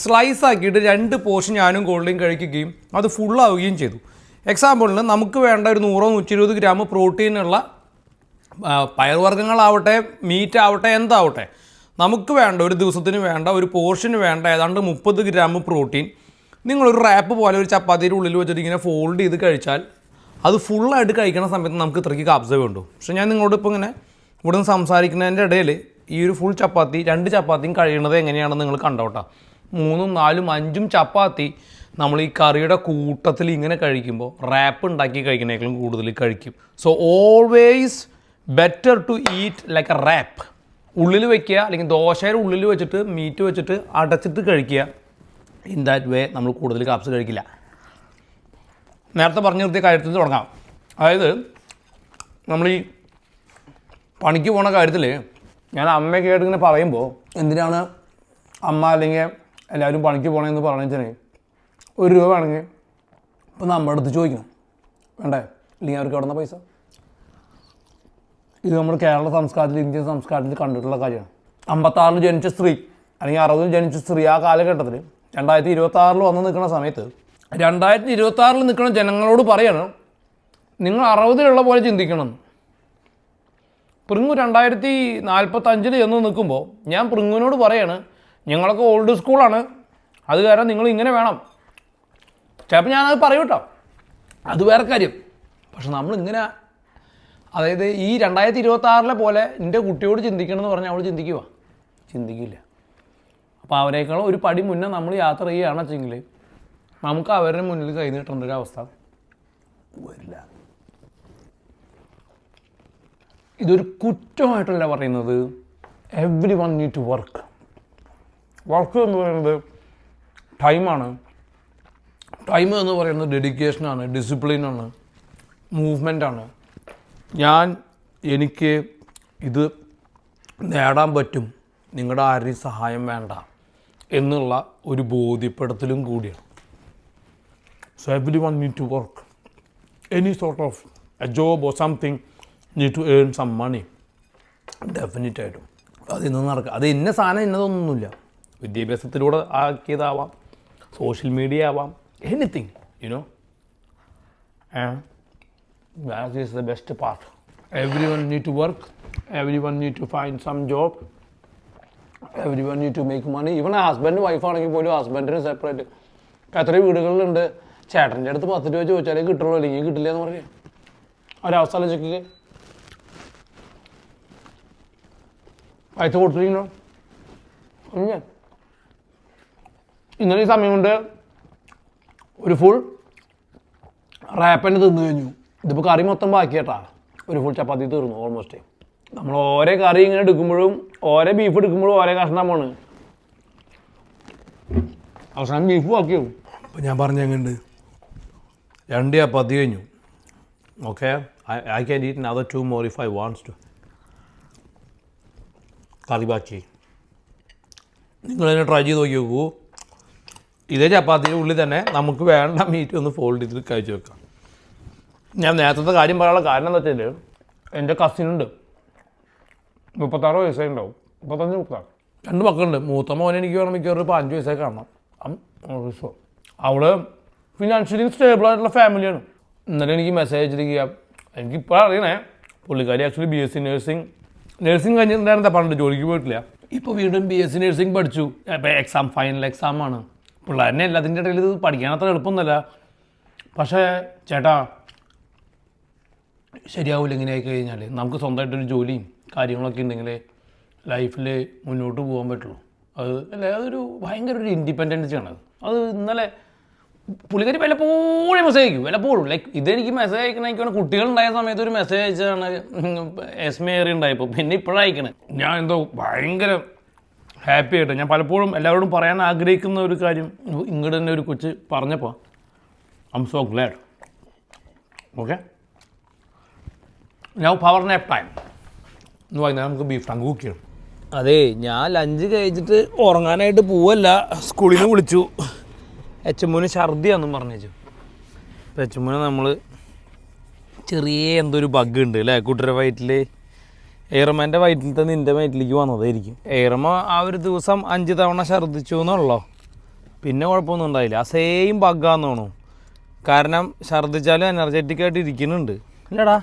[SPEAKER 2] സ്ലൈസ് ആക്കിയിട്ട് 2 പോർഷൻ ഞാനും കോൾഡിയും കഴിക്കുകയും അത് ഫുള്ളാവുകയും ചെയ്തു. എക്സാമ്പിളിന് നമുക്ക് വേണ്ട ഒരു 100-120 ഗ്രാം പ്രോട്ടീനുള്ള പയർവർഗ്ഗങ്ങളാവട്ടെ മീറ്റ് ആവട്ടെ എന്താവട്ടെ, നമുക്ക് വേണ്ട ഒരു ദിവസത്തിന് വേണ്ട ഒരു പോർഷന് വേണ്ട ഏതാണ്ട് 30 ഗ്രാം പ്രോട്ടീൻ നിങ്ങളൊരു റാപ്പ് പോലെ ഒരു ചപ്പാത്തിയുടെ ഉള്ളിൽ വെച്ചിട്ട് ഇങ്ങനെ ഫോൾഡ് ചെയ്ത് കഴിച്ചാൽ അത് ഫുള്ളായിട്ട് കഴിക്കുന്ന സമയത്ത് നമുക്ക് ഇത്രയ്ക്ക് കാപ്സേ വേണ്ടു. പക്ഷേ ഞാൻ നിങ്ങളോട് ഇപ്പോൾ ഇങ്ങനെ ഇവിടെ നിന്ന് സംസാരിക്കുന്നതിൻ്റെ ഇടയിൽ ഈ ഒരു ഫുൾ ചപ്പാത്തി 2 ചപ്പാത്തിയും കഴിയുന്നത് എങ്ങനെയാണെന്ന് നിങ്ങൾ കണ്ടോട്ടാ. 3, 4, 5 ചപ്പാത്തി നമ്മൾ ഈ കറിയുടെ കൂട്ടത്തിൽ ഇങ്ങനെ കഴിക്കുമ്പോൾ റാപ്പ് ഉണ്ടാക്കി കഴിക്കുന്നതിനേക്കാളും കൂടുതൽ കഴിക്കും. So always better to eat like a wrap. ഉള്ളിൽ വയ്ക്കുക, അല്ലെങ്കിൽ ദോശയുടെ ഉള്ളിൽ വെച്ചിട്ട് മീറ്റ് വെച്ചിട്ട് അടച്ചിട്ട് കഴിക്കുക. ഇൻ ദാറ്റ് വേ നമ്മൾ കൂടുതൽ കാപ്സ് കഴിക്കില്ല. നേരത്തെ പറഞ്ഞു നിർത്തിയ കാര്യത്തിൽ തുടങ്ങാം. അതായത് നമ്മൾ ഈ പണിക്ക് പോണ കാര്യത്തിൽ ഞാൻ അമ്മയൊക്കെ ആയിട്ട് ഇങ്ങനെ പറയുമ്പോൾ, എന്തിനാണ് അമ്മ അല്ലെങ്കിൽ എല്ലാവരും പണിക്ക് പോകണമെന്ന് പറഞ്ഞു വെച്ചാൽ 1 രൂപ വേണമെങ്കിൽ ഇപ്പോൾ നമ്മുടെ അടുത്ത് ചോദിക്കണം, വേണ്ടേ, അല്ലെങ്കിൽ അവർക്ക് കിടന്ന പൈസ. ഇത് നമ്മൾ കേരള സംസ്കാരത്തിൽ, ഇന്ത്യൻ സംസ്കാരത്തിൽ കണ്ടിട്ടുള്ള കാര്യമാണ്. 56 ജനിച്ച സ്ത്രീ അല്ലെങ്കിൽ 60 ജനിച്ച സ്ത്രീ ആ കാലഘട്ടത്തിൽ 2026 വന്ന് നിൽക്കുന്ന സമയത്ത് 2026 നിൽക്കുന്ന ജനങ്ങളോട് പറയണം, നിങ്ങൾ 60 പോലെ ചിന്തിക്കണം. പ്രിങ്ങു 2045 ചെന്ന് നിൽക്കുമ്പോൾ ഞാൻ പ്രിങ്ങുവിനോട് പറയാണ്, ഞങ്ങളൊക്കെ ഓൾഡ് സ്കൂളാണ്, അത് കാരണം നിങ്ങൾ ഇങ്ങനെ വേണം. ചിലപ്പോൾ ഞാനത് പറയും കേട്ടോ, അത് വേറെ കാര്യം. പക്ഷെ നമ്മളിങ്ങനെ, അതായത് ഈ 2026 പോലെ എൻ്റെ കുട്ടിയോട് ചിന്തിക്കണം എന്ന് പറഞ്ഞാൽ അവൾ ചിന്തിക്കില്ല. അപ്പോൾ അവരേക്കാളും ഒരു പടി മുന്നേ നമ്മൾ യാത്ര ചെയ്യുകയാണെന്ന് വെച്ചെങ്കിൽ നമുക്ക് അവരുടെ മുന്നിൽ കൈ നീട്ടേണ്ട ഒരു അവസ്ഥ വരില്ല. ഇതൊരു കുറ്റമായിട്ടല്ല പറയുന്നത്. Every one need to work എന്ന് പറയുന്നത് ടൈമാണ്. ടൈം എന്ന് പറയുന്നത് ഡെഡിക്കേഷനാണ്, ഡിസിപ്ലിനാണ്, മൂവ്മെൻ്റാണ്. എനിക്ക് ഇത് നേടാൻ പറ്റും, നിങ്ങളുടെ ആരുടെയും സഹായം വേണ്ട എന്നുള്ള ഒരു ബോധ്യപ്പെടുത്തലും കൂടിയാണ്. So every one need to work. Any sort of a job or something need to earn some money. ഡെഫിനറ്റായിട്ടും അത് ഇന്ന് നടക്കുക. അത് ഇന്ന സാധനം ഇന്നതൊന്നുമില്ല. വിദ്യാഭ്യാസത്തിലൂടെ ആക്കിയതാവാം, സോഷ്യൽ മീഡിയ ആവാം, anything you know. That is the best part. Everyone need to work. Everyone need to find some job. Everyone need to make money. Even a husband wife ആണെങ്കിൽ പോലും ഹസ്ബൻഡിന് സെപ്പറേറ്റ്. എത്ര വീടുകളിലുണ്ട് ചേട്ടൻ്റെ അടുത്ത് 10 രൂപ ചോദിച്ചാലേ കിട്ടുള്ളൂ, അല്ലെങ്കിൽ കിട്ടില്ല എന്ന് പറയാം. ഒരവസ്ഥ ആലോചിക്കുക. പൈസ കൊടുത്തിരിക്കണോ? ഞാൻ ഇന്നലെ ഈ സമയം കൊണ്ട് ഒരു ഫുൾ റാപ്പന്നെ തിന്നു കഴിഞ്ഞു. ഇതിപ്പോൾ കറി മൊത്തം ബാക്കി കേട്ടാ. ഒരു ഫുൾ ചപ്പാത്തി തീർന്നു ഓൾമോസ്റ്റ്. നമ്മൾ ഓരോ കറി ഇങ്ങനെ എടുക്കുമ്പോഴും ഓരോ ബീഫ് എടുക്കുമ്പോഴും ഓരോ കഷ്ണമാണ്. അവസാനം ബീഫ് ബാക്കിയാവും.
[SPEAKER 1] അപ്പം ഞാൻ പറഞ്ഞ എങ്ങനെയുണ്ട്? 2 ചപ്പാത്തി കഴിഞ്ഞു. Okay, I can eat another 2 more if I wants to. കറി ബാക്കി. നിങ്ങളതിനെ ട്രൈ ചെയ്ത് നോക്കി നോക്കൂ. ഇതേ ചപ്പാത്തിയുടെ ഉള്ളിൽ തന്നെ നമുക്ക് വേണ്ട മീറ്റ് ഒന്ന് ഫോൾഡ് ചെയ്തിട്ട് കഴിച്ച് വെക്കാം. ഞാൻ നേരത്തെ കാര്യം പറയാനുള്ള കാരണം എന്താ വെച്ചാൽ എൻ്റെ കസിനുണ്ട്, 36 വയസ്സായി ഉണ്ടാവും, 35-36. 2 മക്കളുണ്ട്. മൂത്ത മോനെ എനിക്ക് വേണം മിക്കവാറും 5 വയസ്സായി കാണണം. അവള് ഫിനാൻഷ്യലി സ്റ്റേബിൾ ആയിട്ടുള്ള ഫാമിലിയാണ്. ഇന്നലെ എനിക്ക് മെസ്സേജ് അയച്ചിരിക്കുക. എനിക്കിപ്പോൾ അറിയണേ, പുള്ളിക്കാരി ആക്ച്വലി BSc നഴ്സിംഗ് കഴിഞ്ഞിട്ടുണ്ടായിരുന്ന, പണ്ട് ജോലിക്ക് പോയിട്ടില്ല. ഇപ്പോൾ വീണ്ടും BSc നഴ്സിംഗ് പഠിച്ചു. ഇപ്പോൾ ഫൈനൽ എക്സാമാണ്. പിള്ളേരനെ എല്ലാത്തിൻ്റെ ഇടയിൽ ഇത് പഠിക്കാൻ അത്ര എളുപ്പമൊന്നുമല്ല. പക്ഷേ ചേട്ടാ, ശരിയാവില്ല ഇങ്ങനെ ആയി കഴിഞ്ഞാൽ. നമുക്ക് സ്വന്തമായിട്ടൊരു ജോലിയും കാര്യങ്ങളൊക്കെ ഉണ്ടെങ്കിൽ ലൈഫിൽ മുന്നോട്ട് പോകാൻ പറ്റുള്ളൂ. അതൊരു ഭയങ്കര ഒരു ഇൻഡിപെൻഡൻസിയാണ്. അത് ഇന്നലെ പുള്ളിക്കാരി വല്ലപ്പോഴും മെസ്സേജ് അയക്കും, വല്ലപ്പോഴും. ലൈക്ക് ഇതെനിക്ക് മെസ്സേജ് അയക്കണമെങ്കിൽ കുട്ടികളുണ്ടായ സമയത്ത് ഒരു മെസ്സേജ് അയച്ചാണ് എസ്മേറി ഉണ്ടായപ്പോൾ. പിന്നെ ഇപ്പോഴാണ് അയക്കണേ. ഞാൻ എന്തോ ഭയങ്കര ഹാപ്പി ആയിട്ട് ഞാൻ പലപ്പോഴും എല്ലാവരോടും പറയാൻ ആഗ്രഹിക്കുന്ന ഒരു കാര്യം ഇങ്ങോട്ട് തന്നെ ഒരു കൊച്ച് പറഞ്ഞപ്പോൾ I M so GLAAD. Okay, now power nap time എന്ന് പറഞ്ഞാൽ നമുക്ക് ബീഫ് ടങ്ക് കുക്ക് ചെയ്യണം. അതെ, ഞാൻ ലഞ്ച് കഴിച്ചിട്ട് ഉറങ്ങാനായിട്ട് പോവല്ല, സ്കൂളിൽ നിന്ന് വിളിച്ചു. എച്ചമ്മൂന് ഛർദിയാണെന്നും പറഞ്ഞു. അപ്പോൾ എച്ചമ്മൂന് നമ്മൾ ചെറിയ എന്തോ ഒരു ബഗ് ഉണ്ട് അല്ലേ കുട്ടിയുടെ വയറ്റിൽ. എയർമാൻ്റെ വയറ്റിലത്തെ നിൻ്റെ വയറ്റിലേക്ക് വന്നതായിരിക്കും. എയർമ ആ ഒരു ദിവസം 5 തവണ ഛർദ്ദിച്ചു എന്നുള്ളോ, പിന്നെ കുഴപ്പമൊന്നും ഉണ്ടായില്ല. ആ സെയിം ബഗ്ഗാന്ന് തോന്നുന്നു. കാരണം ഛർദ്ദിച്ചാലും എനർജറ്റിക്കായിട്ട് ഇരിക്കുന്നുണ്ട്. ഇല്ലടാ,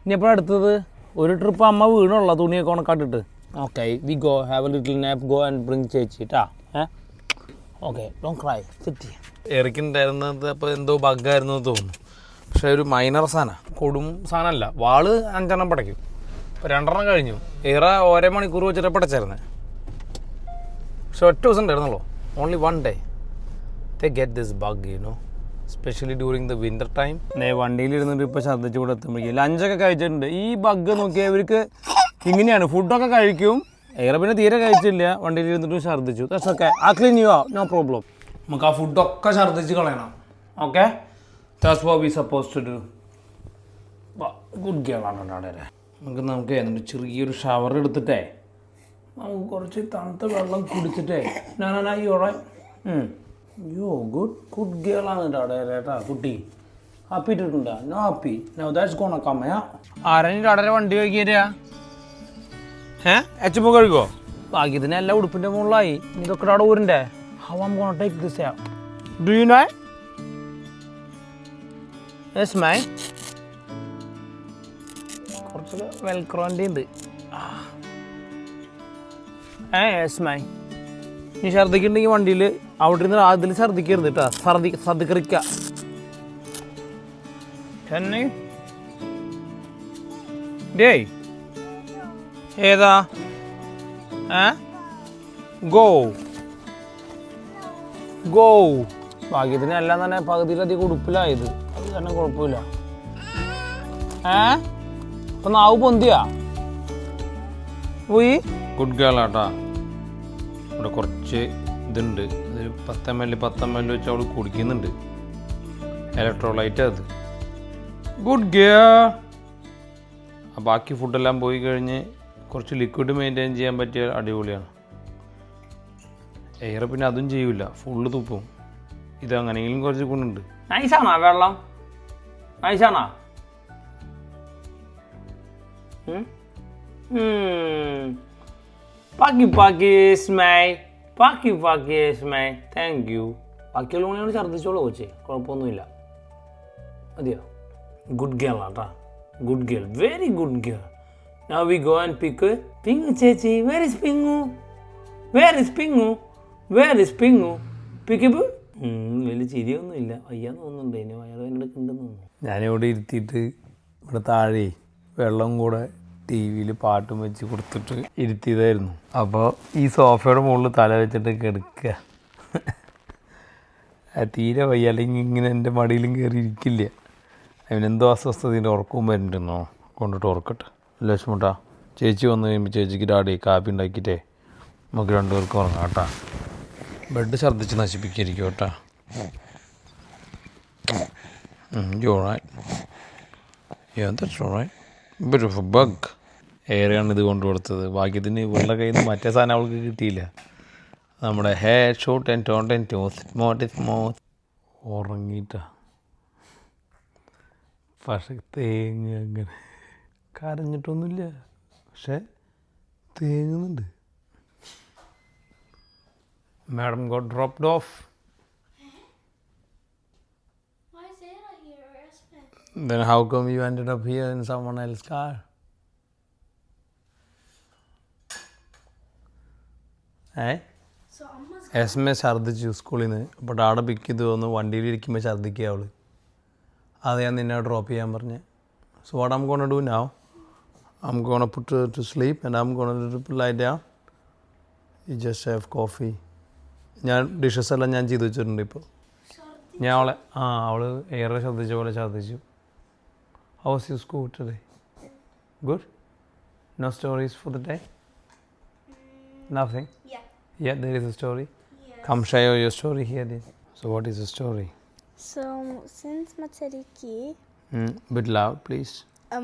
[SPEAKER 1] ഇനി എപ്പോഴും അടുത്തത് ഒരു ട്രിപ്പ് അമ്മ വീണുള്ള തുണിയൊക്കെ ഉണക്കാട്ടിട്ട്. Okay, we go have a little nap, go and bring ചേച്ചി ട്ടാ. Okay, don't cry. തെറ്റി എറിക്കുണ്ടായിരുന്നത് അപ്പോൾ എന്തോ ബഗ്ഗായിരുന്നു തോന്നുന്നു. പക്ഷേ ഒരു മൈനർ സാധനം, കൊടും സാധനമല്ല. വാള് 5 എണ്ണം പടയ്ക്കും. ഇപ്പോൾ 2 എണ്ണം കഴിഞ്ഞു. ഏറെ ഓരോ മണിക്കൂർ വെച്ചിട്ട് പടച്ചായിരുന്നേ. പക്ഷെ ഒറ്റ ദിവസം ഉണ്ടായിരുന്നുള്ളൂ, only 1 day they get this bug, you know, especially during the winter time. വണ്ടിയിലിരുന്നിട്ട് ഇപ്പോൾ ഛർദ്ദിച്ച് കൂടെ എത്തുമ്പോഴേക്കും ലഞ്ചൊക്കെ കഴിച്ചിട്ടുണ്ട്. ഈ ബഗ് നോക്കിയാൽ ഇവർക്ക് ഇങ്ങനെയാണ്. ഫുഡൊക്കെ കഴിക്കും, ഏറെ പിന്നെ തീരെ കഴിച്ചില്ല, വണ്ടിയിൽ ഇരുന്നിട്ട് ഛർദ്ദിച്ചു. ദാറ്റ്സ് ഓക്കെ, ആ ക്ലീൻ യു നോ പ്രോബ്ലം. നമുക്ക് ആ ഫുഡൊക്കെ ഛർദ്ദിച്ച് കളയണം. Okay, that's what we suppose to do. Good ഗേളാണ് അവിടെ. നമുക്ക് എന്നിട്ട് ചെറിയൊരു ഷവർ എടുത്തിട്ടേ നമുക്ക് കുറച്ച് തണുത്ത വെള്ളം കുടിച്ചിട്ടേ യോ ഗുഡ് ഗേളാണ് അവിടെ ചേട്ടാ. കുട്ടി ഹാപ്പി ഇട്ടിട്ടുണ്ടാ? No happy. No that's gonna come. ആരെങ്കിലും അവിടെ വണ്ടി കഴുകി തരാ? എച്ചപ്പോ കഴുകോ? ഭാഗ്യത്തിന് എല്ലാം ഉടുപ്പിൻ്റെ മുകളിലായി. ഇതൊക്കെ അവിടെ ഊരിൻ്റെ. How am gonna take this out? Do you know? Yes my. കുറച്ച് വെൽക്രോൻ്റെ ഉണ്ട്. Yes my. നീ ഛർദ്ദിക്കുന്നുണ്ടെങ്കിൽ വണ്ടിയിൽ അവിടെ നിന്ന് അതിൽ ഛർദ്ദിക്കരുത് കേട്ടോ. ഛർദ്ദിക്കറിക്ക തന്നെ. ഡേയ് ഏതാ? Go go. ഭാഗ്യത്തിന് എല്ലാം തന്നെ പകുതിയിലധികം ഉടുപ്പിലായത്. അത് തന്നെ കുഴപ്പമില്ല. അപ്പം നാവ് പൊന്തിയാ പോയി. ഗുഡ് ഗേൾ ആട്ടാ. ഇവിടെ കുറച്ച് ഇതുണ്ട്, അതൊരു 10 ml വെച്ച് അവൾ കുടിക്കുന്നുണ്ട്. ഇലക്ട്രോലൈറ്റ് അത്. Good girl. ബാക്കി ഫുഡെല്ലാം പോയി കഴിഞ്ഞ് കുറച്ച് ലിക്വിഡ് മെയിൻറ്റെയിൻ ചെയ്യാൻ പറ്റിയ അടിപൊളിയാണ്. എയർ പിന്നെ അതും ചെയ്യൂല, ഫുള്ള് തുപ്പും. ഇതങ്ങനെയെങ്കിലും കുറച്ച് ഗുണമുണ്ട്. നൈസാണോ വെള്ളം? നൈസാണോ? പാക്കി സ്മൈ. Thank you. ബാക്കിയുള്ള ഊണിയോട് ഛർദ്ദിച്ചോളൂ കോച്ചേ, കുഴപ്പമൊന്നുമില്ല. മതിയോ? ഗുഡ് ഗേൾ ആട്ടാ. Good girl, very good girl. Now we go and pick Pingu ചേച്ചി. Where is Pingu? Pickable? വലിയ ചിരിയൊന്നുമില്ല, വയ്യാന്ന് തോന്നുന്നുണ്ട്. ഇനി വയറുവേദനയൊക്കെ ഉണ്ടെന്ന് തോന്നുന്നു. ഞാനിവിടെ ഇരുത്തിയിട്ട് ഇവിടെ താഴെ വെള്ളം കൂടെ TV-യിൽ പാട്ടും വെച്ച് കൊടുത്തിട്ട് ഇരുത്തിയതായിരുന്നു. അപ്പോൾ ഈ സോഫയുടെ മുകളിൽ തല വെച്ചിട്ട് കിടക്കുക. തീരെ വയ്യ, അല്ലെങ്കിൽ ഇങ്ങനെ എൻ്റെ മടിയിലും കയറി ഇരിക്കില്ല. അവനെന്തോ അസ്വസ്ഥതയുടെ ഉറക്കവും വരുന്നുണ്ടെന്നോ കൊണ്ടിട്ട് ഉറക്കട്ടെ. ലക്ഷ്മുട്ടാ ചേച്ചി വന്നു കഴിയുമ്പോൾ ചേച്ചിക്ക് ഡാഡി കാപ്പി ഉണ്ടാക്കിയിട്ടേ നമുക്ക് രണ്ടുപേർക്കും ഉറങ്ങാം കേട്ടോ. ബെഡ് ഛർദ്ദിച്ച് നശിപ്പിക്കായിരിക്കും കേട്ടോ. ബഗ് ഏറെയാണ് ഇത് കൊണ്ടുകൊടുത്തത്. ഭാഗ്യത്തിന് ഇവളുടെ കയ്യിൽ നിന്ന് മറ്റേ സാധനം അവൾക്ക് കിട്ടിയില്ല. നമ്മുടെ hair shoot and toned and toss ഉറങ്ങിയിട്ടാ. പക്ഷെ തേങ്ങ അങ്ങനെ കരഞ്ഞിട്ടൊന്നുമില്ല, പക്ഷെ തേങ്ങുന്നുണ്ട്. Madam got dropped off. Then how come you ended up here in someone else's car? എസ്മെ ഛർദ്ദിച്ചു സ്കൂളിൽ നിന്ന്. അപ്പോൾ ഡാഡ പിക്ക് ചെയ്ത് തോന്നുന്നു വണ്ടിയിലിരിക്കുമ്പോൾ ഛർദ്ദിക്കുക അവൾ. അത് ഞാൻ നിന്നെ ഡ്രോപ്പ് ചെയ്യാൻ പറഞ്ഞ്. So what I'm gonna do now, I'm gonna put to sleep and I'm gonna lie down. You just have coffee. ഞാൻ ഡിഷസ് എല്ലാം ഞാൻ ചെയ്ത് വെച്ചിട്ടുണ്ട് ഇപ്പോൾ. ഞാൻ അവൾ ഏറെ ശ്രദ്ധിച്ച പോലെ ഛർദ്ദിച്ചു. How was your school today? Good? No stories for the day? Nothing? Yeah, there is a story?
[SPEAKER 4] Yes.
[SPEAKER 1] Come share your story here then. So what is the story?
[SPEAKER 4] So, since Matariki,
[SPEAKER 1] Bit loud, please.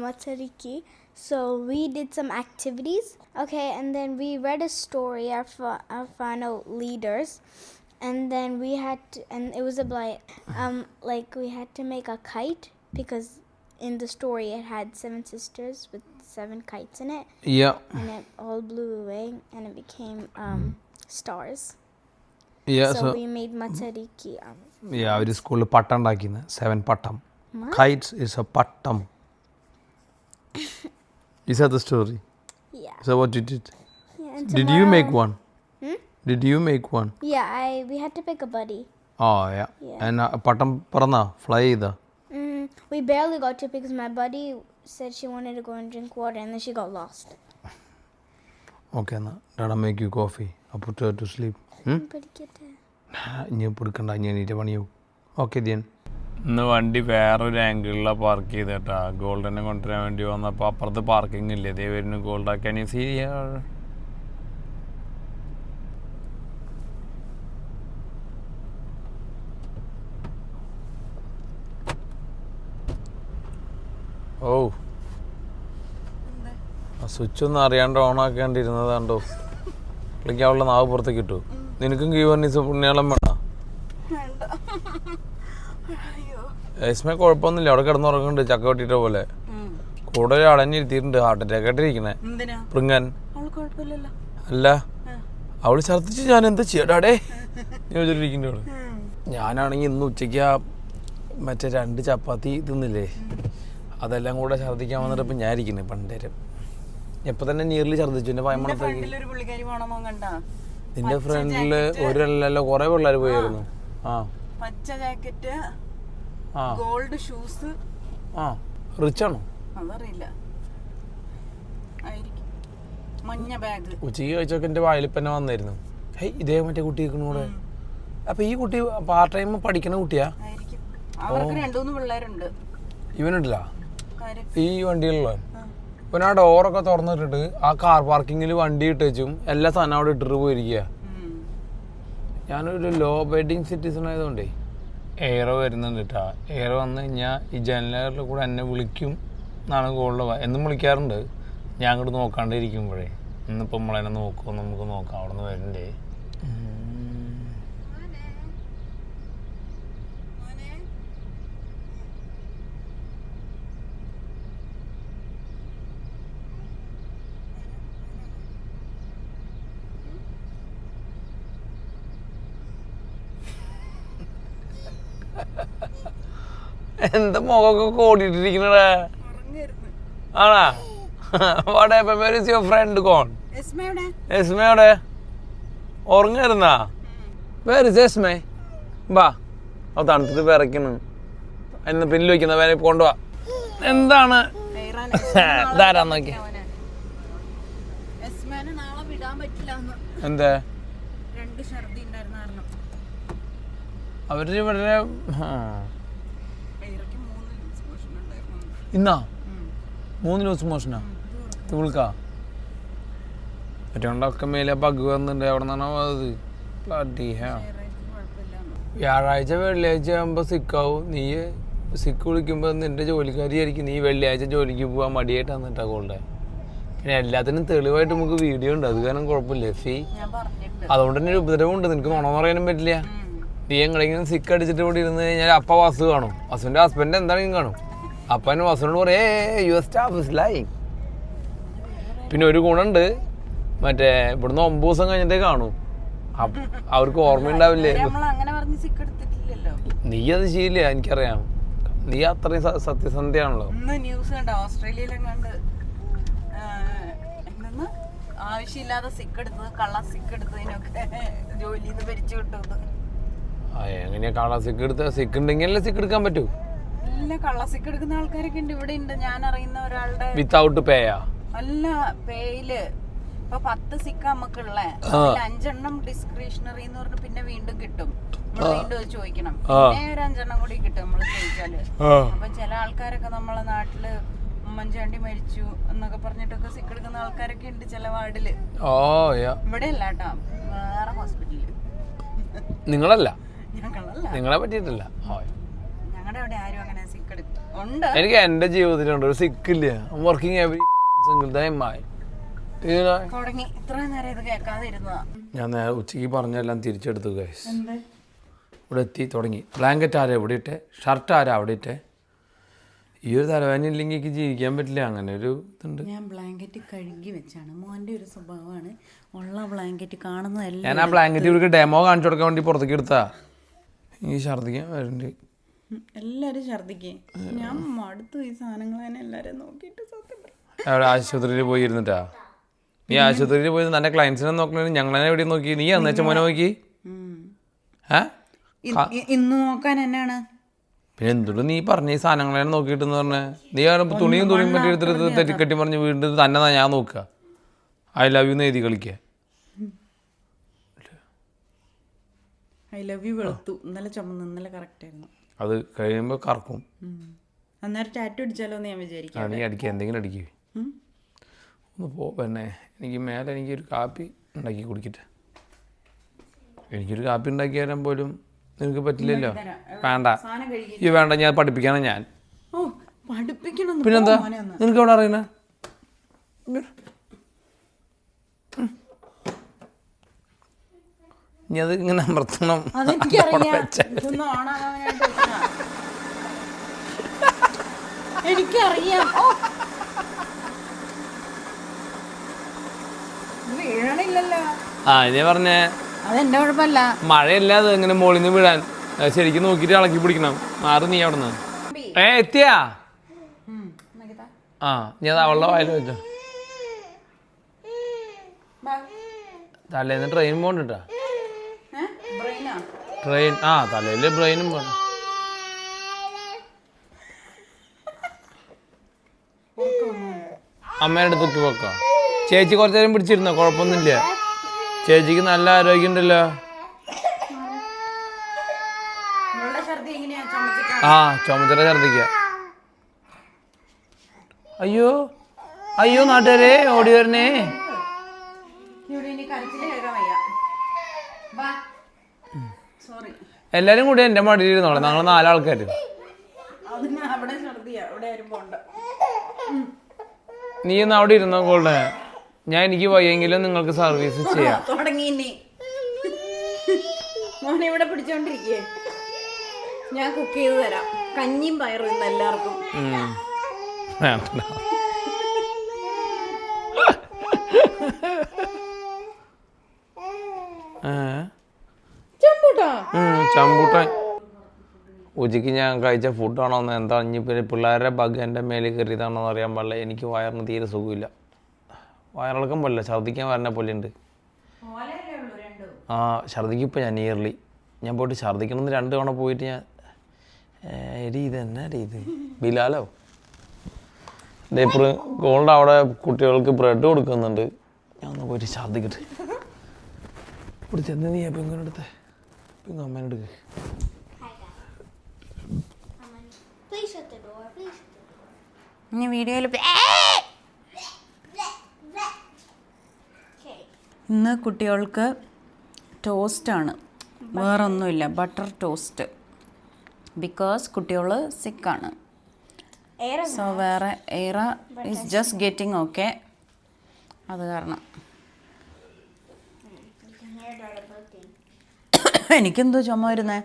[SPEAKER 4] Matariki, so we did some activities. Okay, and then we read a story, our final leaders. And then we had to, and it was like we had to make a kite because in the story it had 7 sisters with 7 kites in it.
[SPEAKER 1] Yeah.
[SPEAKER 4] And it all blew away and it became stars.
[SPEAKER 1] Yeah,
[SPEAKER 4] So we made Matariki.
[SPEAKER 1] Yeah, അവർ സ്കൂളിൽ പട്ടം ഉണ്ടാക്കിന്ന് 7 പട്ടം. Kites is a pattam. Is that the story?
[SPEAKER 4] Yeah.
[SPEAKER 1] So what you did?
[SPEAKER 4] Yeah, and
[SPEAKER 1] Did you make
[SPEAKER 4] tomorrow-
[SPEAKER 1] one? Did you make one?
[SPEAKER 4] Yeah, we had to pick a buddy.
[SPEAKER 1] Oh, yeah.
[SPEAKER 4] Yeah.
[SPEAKER 1] And പട്ടം പറന്നാ fly ചെയ്താ?
[SPEAKER 4] We barely got to because my buddy said she wanted to go and drink water and then she got lost.
[SPEAKER 1] Okay, എന്നാ dada make you coffee. I put her to sleep. ഇനി പിടിക്കണ്ട, ഇനി എണീറ്റ് പണിയാവും. Okay Dhiyan. ഇന്ന് വണ്ടി വേറൊരു ആംഗിളിലാണ് park ചെയ്തേട്ടാ. ഗോൾഡിനെ കൊണ്ടുവരാൻ വേണ്ടി വന്നപ്പോൾ അപ്പുറത്ത് പാർക്കിംഗ് ഇല്ലേ, ഇതേ വരുന്നു ഗോൾഡാക്കാൻ. ഈ സീ ഓ ആ സ്വിച്ച് ഒന്നും അറിയാണ്ട് ഓണാക്കേണ്ടിരുന്നതാണ്ടോ. പുള്ളിക്ക് അവളുടെ നാവ് പുറത്തേക്ക് കിട്ടു. നിനക്കും കീവർണീസ് പുണ്യാളം വേണം. എസ്മേ കുഴപ്പമൊന്നുമില്ല, അവിടെ കിടന്നുറങ്ങുന്നുണ്ട് ചക്ക വെട്ടിട്ട പോലെ. കൂടെ ഒരു അടഞ്ഞിരുത്തിയിട്ടുണ്ട്, ഹാർട്ട് അറ്റാക്ക് ആയിട്ടിരിക്കണേ. പ്രിങ്ങൻ അല്ല, അവള് ഛർദ്ദിച്ച് ഞാൻ എന്താ ചെയ്യടാടേ ചോദിച്ചിട്ടിരിക്കുന്നുണ്ട് അവള്. ഞാനാണെങ്കിൽ ഇന്ന് ഉച്ചയ്ക്ക് മറ്റേ 2 ചപ്പാത്തി തിന്നില്ലേ, അതെല്ലാം കൂടെ ഛർദ്ദിക്കാൻ വന്നിട്ട് ഇപ്പം ഞാൻ ഇരിക്കുന്നത് പണ്ടേരം. എപ്പോൾ തന്നെ നിയർലി ഛർദ്ദിച്ചു. എൻ്റെ പയമണത്തേക്ക് നിന്റെ ഫ്രണ്ടില് ഒരല്ലല്ലോ കുറെ പിള്ളേർ പോയായിരുന്നു. ആ
[SPEAKER 3] പച്ച ജാക്കറ്റ്,
[SPEAKER 1] ആ
[SPEAKER 3] ഗോൾഡ് ഷൂസ്.
[SPEAKER 1] ആ റിച്ചാണോ
[SPEAKER 3] അതറിയില്ല, മഞ്ഞ ബാഗ്.
[SPEAKER 1] ഉച്ചയ്ക്ക് കഴിച്ചൊക്കെ എൻ്റെ വായിലിപ്പന്നെ വന്നായിരുന്നു. ഹേയ് ഇതേ മറ്റേ കുട്ടി കൂടെ. അപ്പൊ ഈ കുട്ടി പാർട്ട് ടൈം പഠിക്കുന്ന കുട്ടിയാ?
[SPEAKER 3] അവർക്ക് 2-3 പിള്ളേരുണ്ട്.
[SPEAKER 1] ഇവനുണ്ടല്ല ഈ വണ്ടികളിലുള്ള. ഇവൻ ആ ഡോറൊക്കെ തുറന്നിട്ടിട്ട് ആ കാർ പാർക്കിങ്ങിൽ വണ്ടി ഇട്ടും എല്ലാ സാധനം അവിടെ ഇട്ടിട്ട് പോയിരിക്കുക. ഞാനൊരു ലോ ബെഡിങ് സിറ്റിസൺ ആയതുകൊണ്ടേ എയറോ വരുന്നുണ്ട് കേട്ടാ. എയറോ വന്നു കഴിഞ്ഞാൽ ഈ ജനലിൽ കൂടെ എന്നെ വിളിക്കും എന്നാണ് ഗോൾഡ് എന്നും വിളിക്കാറുണ്ട്. ഞാൻ അങ്ങോട്ട് നോക്കാണ്ടിരിക്കുമ്പോഴേ. ഇന്നിപ്പോൾ നമ്മളെന്നെ നോക്കുമോ, നമുക്ക് നോക്കാം. അവിടെ നിന്ന് വരണ്ടേ. എന്താ മുഖമൊക്കെ കോടിയിട്ടിരിക്കണേ ആണാ? What happen? Where is your friend gone? എസ്മയുടെ ഉറങ്ങായിരുന്നാ? Where is Esme? വാ, അത് തണുത്തിട്ട് പിറയ്ക്കുന്നു. എന്നെ പിന്നിൽ വയ്ക്കുന്ന വേറെ കൊണ്ടുപോവാ. എന്താണ് ഇതാരാ നോക്കി? എന്താ അവര് വളരെ ഇന്നാ 3 ലൂസ് മോഷനാ ഇവൾക്കാ? മറ്റോണ്ടൊക്കെ മേലെ ബഗ് വന്നിട്ടുണ്ട്. എവിടെ നിന്നാണോ അത് വ്യാഴാഴ്ച വെള്ളിയാഴ്ച ആകുമ്പോൾ സിക്കാവും. നീ സിക്ക് വിളിക്കുമ്പോൾ നിന്റെ ജോലിക്കാരിയായിരിക്കും. നീ വെള്ളിയാഴ്ച ജോലിക്ക് പോകാൻ മടിയായിട്ട് വന്നിട്ടാ കോളുടെ. പിന്നെ എല്ലാത്തിനും തെളിവായിട്ട് നമുക്ക് വീഡിയോ ഉണ്ട്. അത് കാരണം കുഴപ്പമില്ല. അതുകൊണ്ട് തന്നെ ഒരു ഉപദ്രവമുണ്ട്. നിനക്ക് നുണ പറയാനും പറ്റില്ല. നീ എങ്ങനെയെങ്കിലും സിക്ക് അടിച്ചിട്ട് ഇവിടെ ഇരുന്ന് കഴിഞ്ഞാൽ അപ്പ വസു കാണും. വസുവിൻ്റെ ഹസ്ബൻഡ് എന്താണെങ്കിലും കാണും. അപ്പൻ വസുവിനോട് പറയേ യുവർ സ്റ്റാഫ് ഇസ് ലൈങ്. പിന്നെ ഒരു ഗുണമുണ്ട്, മറ്റേ ഇവിടുന്ന് 9 ദിവസം കഴിഞ്ഞിട്ടേ കാണൂ. അവർക്ക് ഓർമ്മയുണ്ടാവില്ലേ? നീ അത് ചെയ്യില്ല, എനിക്കറിയാം. നീ അത്രയും സത്യസന്ധ്യയാണല്ലോ.
[SPEAKER 3] ന്യൂസ് കണ്ട ഓസ്ട്രേലിയയിലെങ്ങാണ്ട് ആവശ്യമില്ലാതെ സിക്ക് എടുത്തത്, കള്ള സിക്ക് എടുത്തതിനൊക്കെ ജോലിയിൽ നിന്ന് ഭരിച്ചു കിട്ടുന്നത്.
[SPEAKER 1] എങ്ങനെയാ കള്ള സിക്ക് എടുത്ത? സിക്ക് ഉണ്ടെങ്കിലല്ലേ സിക്ക് എടുക്കാൻ പറ്റൂ.
[SPEAKER 3] ഇല്ല, കള്ള സിക്ക് എടുക്കുന്ന ആൾക്കാരൊക്കെ ഉണ്ട്. ഇവിടെ ഉണ്ട്, ഞാൻ അറിയുന്ന ഒരാളുടെ.
[SPEAKER 1] വിത്തൗട്ട് പേയാ?
[SPEAKER 3] അല്ല, പേയില് ഇപ്പൊ 10 സിക്ക് നമുക്കുള്ള 5 ഡിസ്ക്രിഷണറി എന്ന് പറഞ്ഞു. പിന്നെ വീണ്ടും കിട്ടും, വീണ്ടും ചോദിക്കണം. പിന്നെ ഒരു 5 കൂടി കിട്ടും നമ്മള് ചോദിച്ചാല്. അപ്പൊ ചില ആൾക്കാരൊക്കെ നമ്മളെ നാട്ടില് ഉമ്മൻചാണ്ടി മരിച്ചു എന്നൊക്കെ പറഞ്ഞിട്ടൊക്കെ സിക്ക് എടുക്കുന്ന ആൾക്കാരൊക്കെ ഉണ്ട് ചില വാർഡില്. ഇവിടെ അല്ല കേട്ടോ, വേറെ ഹോസ്പിറ്റലില്.
[SPEAKER 1] നിങ്ങളല്ല,
[SPEAKER 3] ഞങ്ങളല്ല,
[SPEAKER 1] നിങ്ങളെ പറ്റിയിട്ടില്ല.
[SPEAKER 3] ഞങ്ങളുടെ അവിടെ ആരും അങ്ങനെ സിക്ക് എടുക്കും.
[SPEAKER 1] എനിക്ക് എന്റെ ജീവിതത്തിലുണ്ട് ഒരു സിക്കില്ല. വർക്കിംഗ് എവറി സിംഗിൾ ഡേ
[SPEAKER 3] തുടങ്ങി. ഇത്ര നേരം ഇത് കേൾക്കാതെ ഇരുന്നതാ.
[SPEAKER 1] ഞാൻ ഉച്ചയ്ക്ക് പറഞ്ഞെല്ലാം തിരിച്ചെടുത്തു ഗൈസ്. ഇവിടെ എത്തി തുടങ്ങി. ബ്ലാങ്കറ്റ് ആരാ ഇവിടെ ഇട്ടെ, ഷർട്ട് ആരാ അവിടെ ഇട്ടെ. ഈ ഒരു തലവേദന ഇല്ലെങ്കിൽ എനിക്ക് ജീവിക്കാൻ പറ്റില്ല. അങ്ങനെ ഒരു ഇതുണ്ട്.
[SPEAKER 3] ഞാൻ ബ്ലാങ്കറ്റ് കഴുകി വെച്ചാണ്. മോൻ്റെ ഒരു സ്വഭാവമാണ്, ഉള്ള ബ്ലാങ്കറ്റ് കാണുന്നതല്ല.
[SPEAKER 1] ഞാൻ ആ ബ്ലാങ്കറ്റ് ഇവർക്ക് ഡെമോ കാണിച്ചു കൊടുക്കാൻ വേണ്ടി പുറത്തേക്ക് എടുത്താ. ഈ ഛർദ്ദിക്കാൻ വരുന്നുണ്ട്.
[SPEAKER 3] എല്ലാവരും ഛർദ്ദിക്കേ. ഞാൻ മടുത്തു ഈ സാധനങ്ങൾ തന്നെ എല്ലാവരും നോക്കിയിട്ട്.
[SPEAKER 1] അവിടെ ആശുപത്രിയിൽ പോയി ഇരുന്നിട്ടാ? നീ ആശുപത്രിയിൽ പോയി തന്റെ ക്ലയൻസിനെ നോക്കണേ. ഞങ്ങളെ എവിടെ നോക്കി? നീ അന്നേച്ച മോനെ നോക്കി?
[SPEAKER 3] ഇന്ന് നോക്കാൻ എന്നാണ്
[SPEAKER 1] പിന്നെ എന്തുകൊണ്ട് നീ പറഞ്ഞ ഈ സാധനങ്ങളെ നോക്കിയിട്ടെന്ന് പറഞ്ഞേ? നീ തുണിയും പറ്റി എടുത്തിട്ട് തെറ്റിക്കെട്ടി പറഞ്ഞ് വീണ്ടും തന്നെ ഞാൻ നോക്കുക. ഐ ലവ് യു എന്ന് എഴുതി കളിക്കുക.
[SPEAKER 3] ഐ ലവ് യു വെളുത്തു. ഇന്നലെ ചുമന്ന്, ഇന്നലെ കറക്റ്റ് ആയിരുന്നു.
[SPEAKER 1] അത് കഴിയുമ്പോൾ കറക്കും.
[SPEAKER 3] അന്നേരം ടാറ്റു അടിച്ചാലോ എന്ന് ഞാൻ വിചാരിക്കാം.
[SPEAKER 1] നീ അടിക്കുക, എന്തെങ്കിലും അടിക്കുക. ഒന്ന് പോ പെണ്ണേ. എനിക്ക് മേലെ എനിക്കൊരു കാപ്പി ഉണ്ടാക്കി കുടിക്കട്ടെ. എനിക്കൊരു കാപ്പി ഉണ്ടാക്കി തരാൻ പോലും നിനക്ക് പറ്റില്ലല്ലോ. വേണ്ട, ഈ വേണ്ട, ഞാൻ പഠിപ്പിക്കണം. ഞാൻ പിന്നെന്താ നിനക്ക് എവിടെ അറിയണ? ഇനി അത് ഇങ്ങനെ അമർത്തണം.
[SPEAKER 3] എനിക്കറിയാം.
[SPEAKER 1] ഇതേ പറഞ്ഞേ.
[SPEAKER 3] അതെന്റെ കുഴപ്പമില്ല.
[SPEAKER 1] മഴയല്ല, അത് ഇങ്ങനെ മോളിൽ നിന്ന് വീഴാൻ. ശരിക്കും നോക്കിയിട്ട് ഇളക്കി പിടിക്കണം. മാറി നീ അവിടെ നിന്ന്. എത്തിയാ? നീ അത് അവളുടെ വായിൽ വെച്ചോ. തലേന്ന് ട്രെയിൻ പോകണ്ടിട്ടാ. ട്രെയിൻ തലയില് ബ്രെയിനും പോണം. അമ്മേടെ അടുത്തൊക്കെ വെക്കാം. ചേച്ചി കുറച്ചു നേരം പിടിച്ചിരുന്നോ? കുഴപ്പമൊന്നുമില്ല. ചേച്ചിക്ക് നല്ല ആരോഗ്യം ഉണ്ടല്ലോ. ചുമച്ചിട്ട് ഛർദിക്ക. അയ്യോ അയ്യോ, നാട്ടുകാരെ ഓടി വരണേ. എല്ലാരും കൂടി എന്റെ മടിയിൽ ഇരുന്നോളെ. ഞങ്ങൾ 4 ആൾക്കാര്. നീ ഒന്ന് അവിടെ ഇരുന്നോ കോളുടെ. ഞാൻ എനിക്ക് വയ്യെങ്കിലും നിങ്ങൾക്ക് സർവീസ് ചെയ്യാം.
[SPEAKER 3] മോനെ ഇവിടെ പിടിച്ചോണ്ടിരിക്കേ, ഞാൻ കുക്ക് ചെയ്ത് തരാം. കഞ്ഞിയും പയറും ഇന്ന് എല്ലാവർക്കും.
[SPEAKER 1] ചമ്പൂട്ടൻ ഉച്ചയ്ക്ക് ഞാൻ കഴിച്ച ഫുഡാണോ എന്താ? ഇനി പിള്ളേരുടെ ബഗ് എൻ്റെ മേലിൽ കയറിയതാണോ എന്ന് അറിയാൻ പാടില്ല. എനിക്ക് വയറിന് തീരെ സുഖമില്ല. വയറിളക്കം പോലെ, ഛർദ്ദിക്കാൻ വരണ പോലെ ഉണ്ട്. ഛർദ്ദിക്കും ഇപ്പം ഞാൻ ഇയർലി. ഞാൻ പോയിട്ട് ഛർദ്ദിക്കണമെന്ന് 2 തവണ പോയിട്ട് ഞാൻ ഇത് എന്നാ ഇത് ബിലാലോ ഗോൾഡ് അവിടെ കുട്ടികൾക്ക് ബ്രെഡ് കൊടുക്കുന്നുണ്ട്. ഞാൻ ഒന്ന് പോയിട്ട് ഛർദ്ദിക്കട്ടെ. ഇവിടെ ചെന്ന് നീ പെങ്ങനെടുത്തേ, അമ്മേനെടുക്ക്.
[SPEAKER 3] വീഡിയോയിൽ ഇന്ന് കുട്ടികൾക്ക് ടോസ്റ്റാണ്, വേറൊന്നുമില്ല. Butter toast. ബിക്കോസ് കുട്ടികൾ സിക്കാണ്. സോ വേറെ ഏറ ഈസ് ജസ്റ്റ് ഗെറ്റിംഗ് ഓക്കെ. അത് കാരണം എനിക്കെന്തോ ചുമ വരുന്നേ.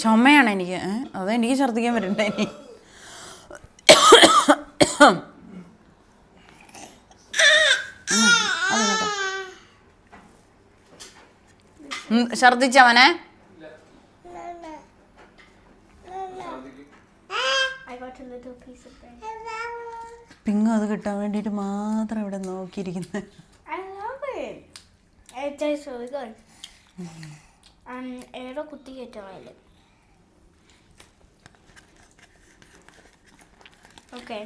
[SPEAKER 3] ചുമയാണ് എനിക്ക്. അതെനിക്ക് ഛർദ്ദിക്കാൻ വരണ്ടേ ഇനി. ഛർദ്ദിച്ചവനെ പിങ്ങ് അത് കിട്ടാൻ വേണ്ടിയിട്ട് മാത്രം ഇവിടെ നോക്കിയിരിക്കുന്നത്.
[SPEAKER 4] It tastes really good. ഏതോ കുത്തി കയറ്റമായില്ല. Okay.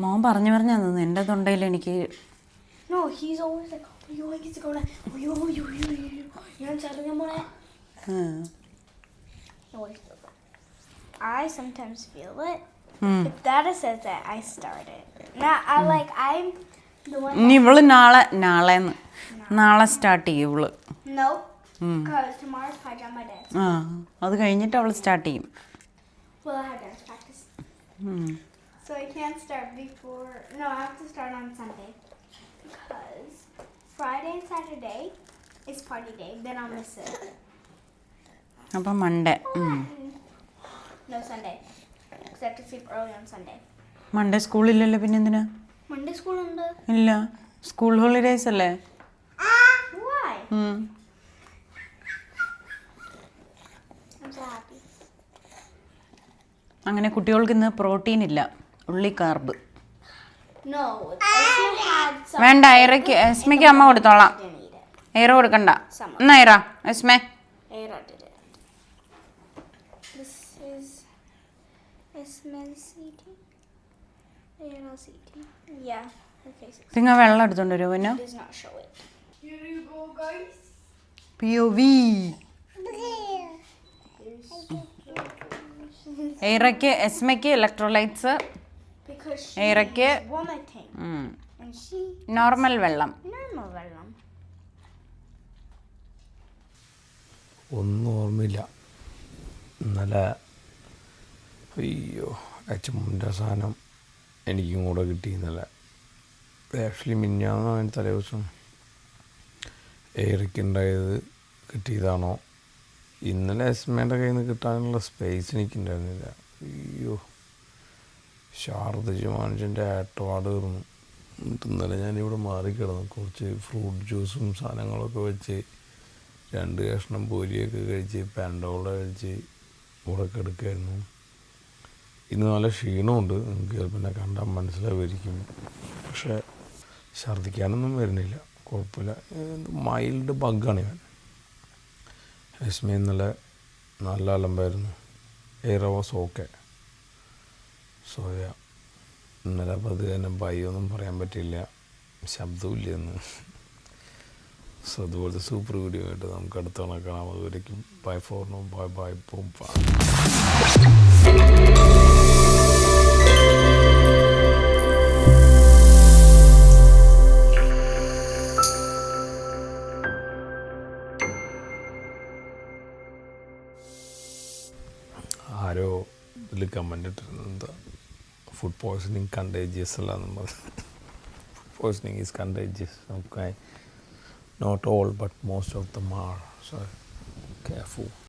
[SPEAKER 3] മോൻ പറഞ്ഞു തന്നു എൻ്റെ തൊണ്ടയിൽ എനിക്ക്.
[SPEAKER 4] No, he's always like, "Yo, I get to go like, yo." ഞാൻ ചെറുങ്ങനെ പോലെ. I sometimes feel it. If Dada says that, I start it. Now, I'm the one.
[SPEAKER 3] ഇനി ഇവള് നാളെ സ്റ്റാർട്ട് ചെയ്യും ഇവള്.
[SPEAKER 4] No, because tomorrow's pajama dance.
[SPEAKER 3] അത് കഴിഞ്ഞിട്ട് അവൾ സ്റ്റാർട്ട് ചെയ്യും.
[SPEAKER 4] Well, I have dance practice. So I can't start before. No, I have to start on Sunday. Because Friday and Saturday is party day. Then I'll miss it.
[SPEAKER 3] അപ്പം Monday.
[SPEAKER 4] No, Sunday. Because I have to sleep early on Sunday.
[SPEAKER 3] Monday സ്കൂളില്ലല്ലോ, പിന്നെ എന്തിനാ?
[SPEAKER 4] Monday school on the.
[SPEAKER 3] ഇല്ല, school holidays അല്ലേ.
[SPEAKER 4] Why? I'm so happy.
[SPEAKER 3] അങ്ങനെ കുട്ടികൾക്ക് ഇന്ന് protein ഇല്ല, ഉള്ളി carb.
[SPEAKER 4] No, Esma had some.
[SPEAKER 3] വേണ്ട, എസ്മയ്ക്ക് അമ്മ കൊടുത്തോളാം.
[SPEAKER 4] Didn't eat it.
[SPEAKER 3] എയറ കൊടുക്കണ്ട. എന്നാ എയറ എസ്മേ.
[SPEAKER 4] Era did it. This is Esma's eating. Era's eating. Yeah, her face
[SPEAKER 3] നിങ്ങൾ വെള്ളം എടുത്തോണ്ട് വരുമോ? പിന്നെ
[SPEAKER 4] does not show it. Here you go, guys.
[SPEAKER 3] POV. എയറയ്ക്ക് എസ്മയ്ക്ക് ഇലക്ട്രോലൈറ്റ്സ്,
[SPEAKER 4] Because she
[SPEAKER 3] എയറയ്ക്ക്
[SPEAKER 4] is vomiting. And she
[SPEAKER 3] normal വെള്ളം.
[SPEAKER 4] normal വെള്ളം.
[SPEAKER 1] ഒന്നും ഓർമ്മയില്ല. ഇന്നലെ അയ്യോ അച്ഛൻ്റെ സാധനം എനിക്കും കൂടെ കിട്ടി ഇന്നലെ. ആക്ച്വലി മിഞ്ഞാന്ന് തലേ ദിവസം ഏറിക്കുണ്ടായത് കിട്ടിയതാണോ. ഇന്നലെ എസ്മേൻ്റെ കയ്യിൽ നിന്ന് കിട്ടാനുള്ള സ്പേസ് എനിക്കുണ്ടായിരുന്നില്ല. അയ്യോ ഛർദ്ദിച്ച് മനുഷ്യൻ്റെ ആട്ടപാട് തീർന്നു. എന്നിട്ട് ഇന്നലെ ഞാനിവിടെ മാറിക്കിടന്നു. കുറച്ച് ഫ്രൂട്ട് ജ്യൂസും സാധനങ്ങളൊക്കെ വെച്ച് 2 കഷ്ണം പൊരിയൊക്കെ കഴിച്ച് പാൻഡോള കഴിച്ച് ഇവിടെ കിടക്കായിരുന്നു. ഇന്ന് നല്ല ക്ഷീണമുണ്ട്, നിങ്ങൾക്ക് ചിലപ്പോൾ എന്നെ കണ്ടാൽ മനസ്സിലാവുമായിരിക്കും. പക്ഷേ ഛർദ്ദിക്കാനൊന്നും വരുന്നില്ല, കുഴപ്പമില്ല. മൈൽഡ് ബഗ്ഗാണ് ഞാൻ. എസ്മ ഇന്നലെ നല്ല അലമ്പായിരുന്നു. Aira was okay. സോയ ഇന്നലെ അപ്പോൾ അത് തന്നെ ഒന്നും പറയാൻ പറ്റില്ല, ശബ്ദമില്ല എന്ന്. സോ അതുപോലത്തെ സൂപ്പർ വീഡിയോ ആയിട്ട് നമുക്ക് അടുത്ത തവണ കാണാം. അതുവരേക്കും ബൈ ഫോർ നോ, ബൈ പൂം. ആരോ ഇതിൽ കമൻ്റ് ഇട്ടിരുന്നത് എന്താ ഫുഡ് പോയ്സണിങ് കണ്ടേജിയസ് അല്ല നമ്മൾ. Food poisoning is contagious. Okay. Not all, but most of them are. So careful.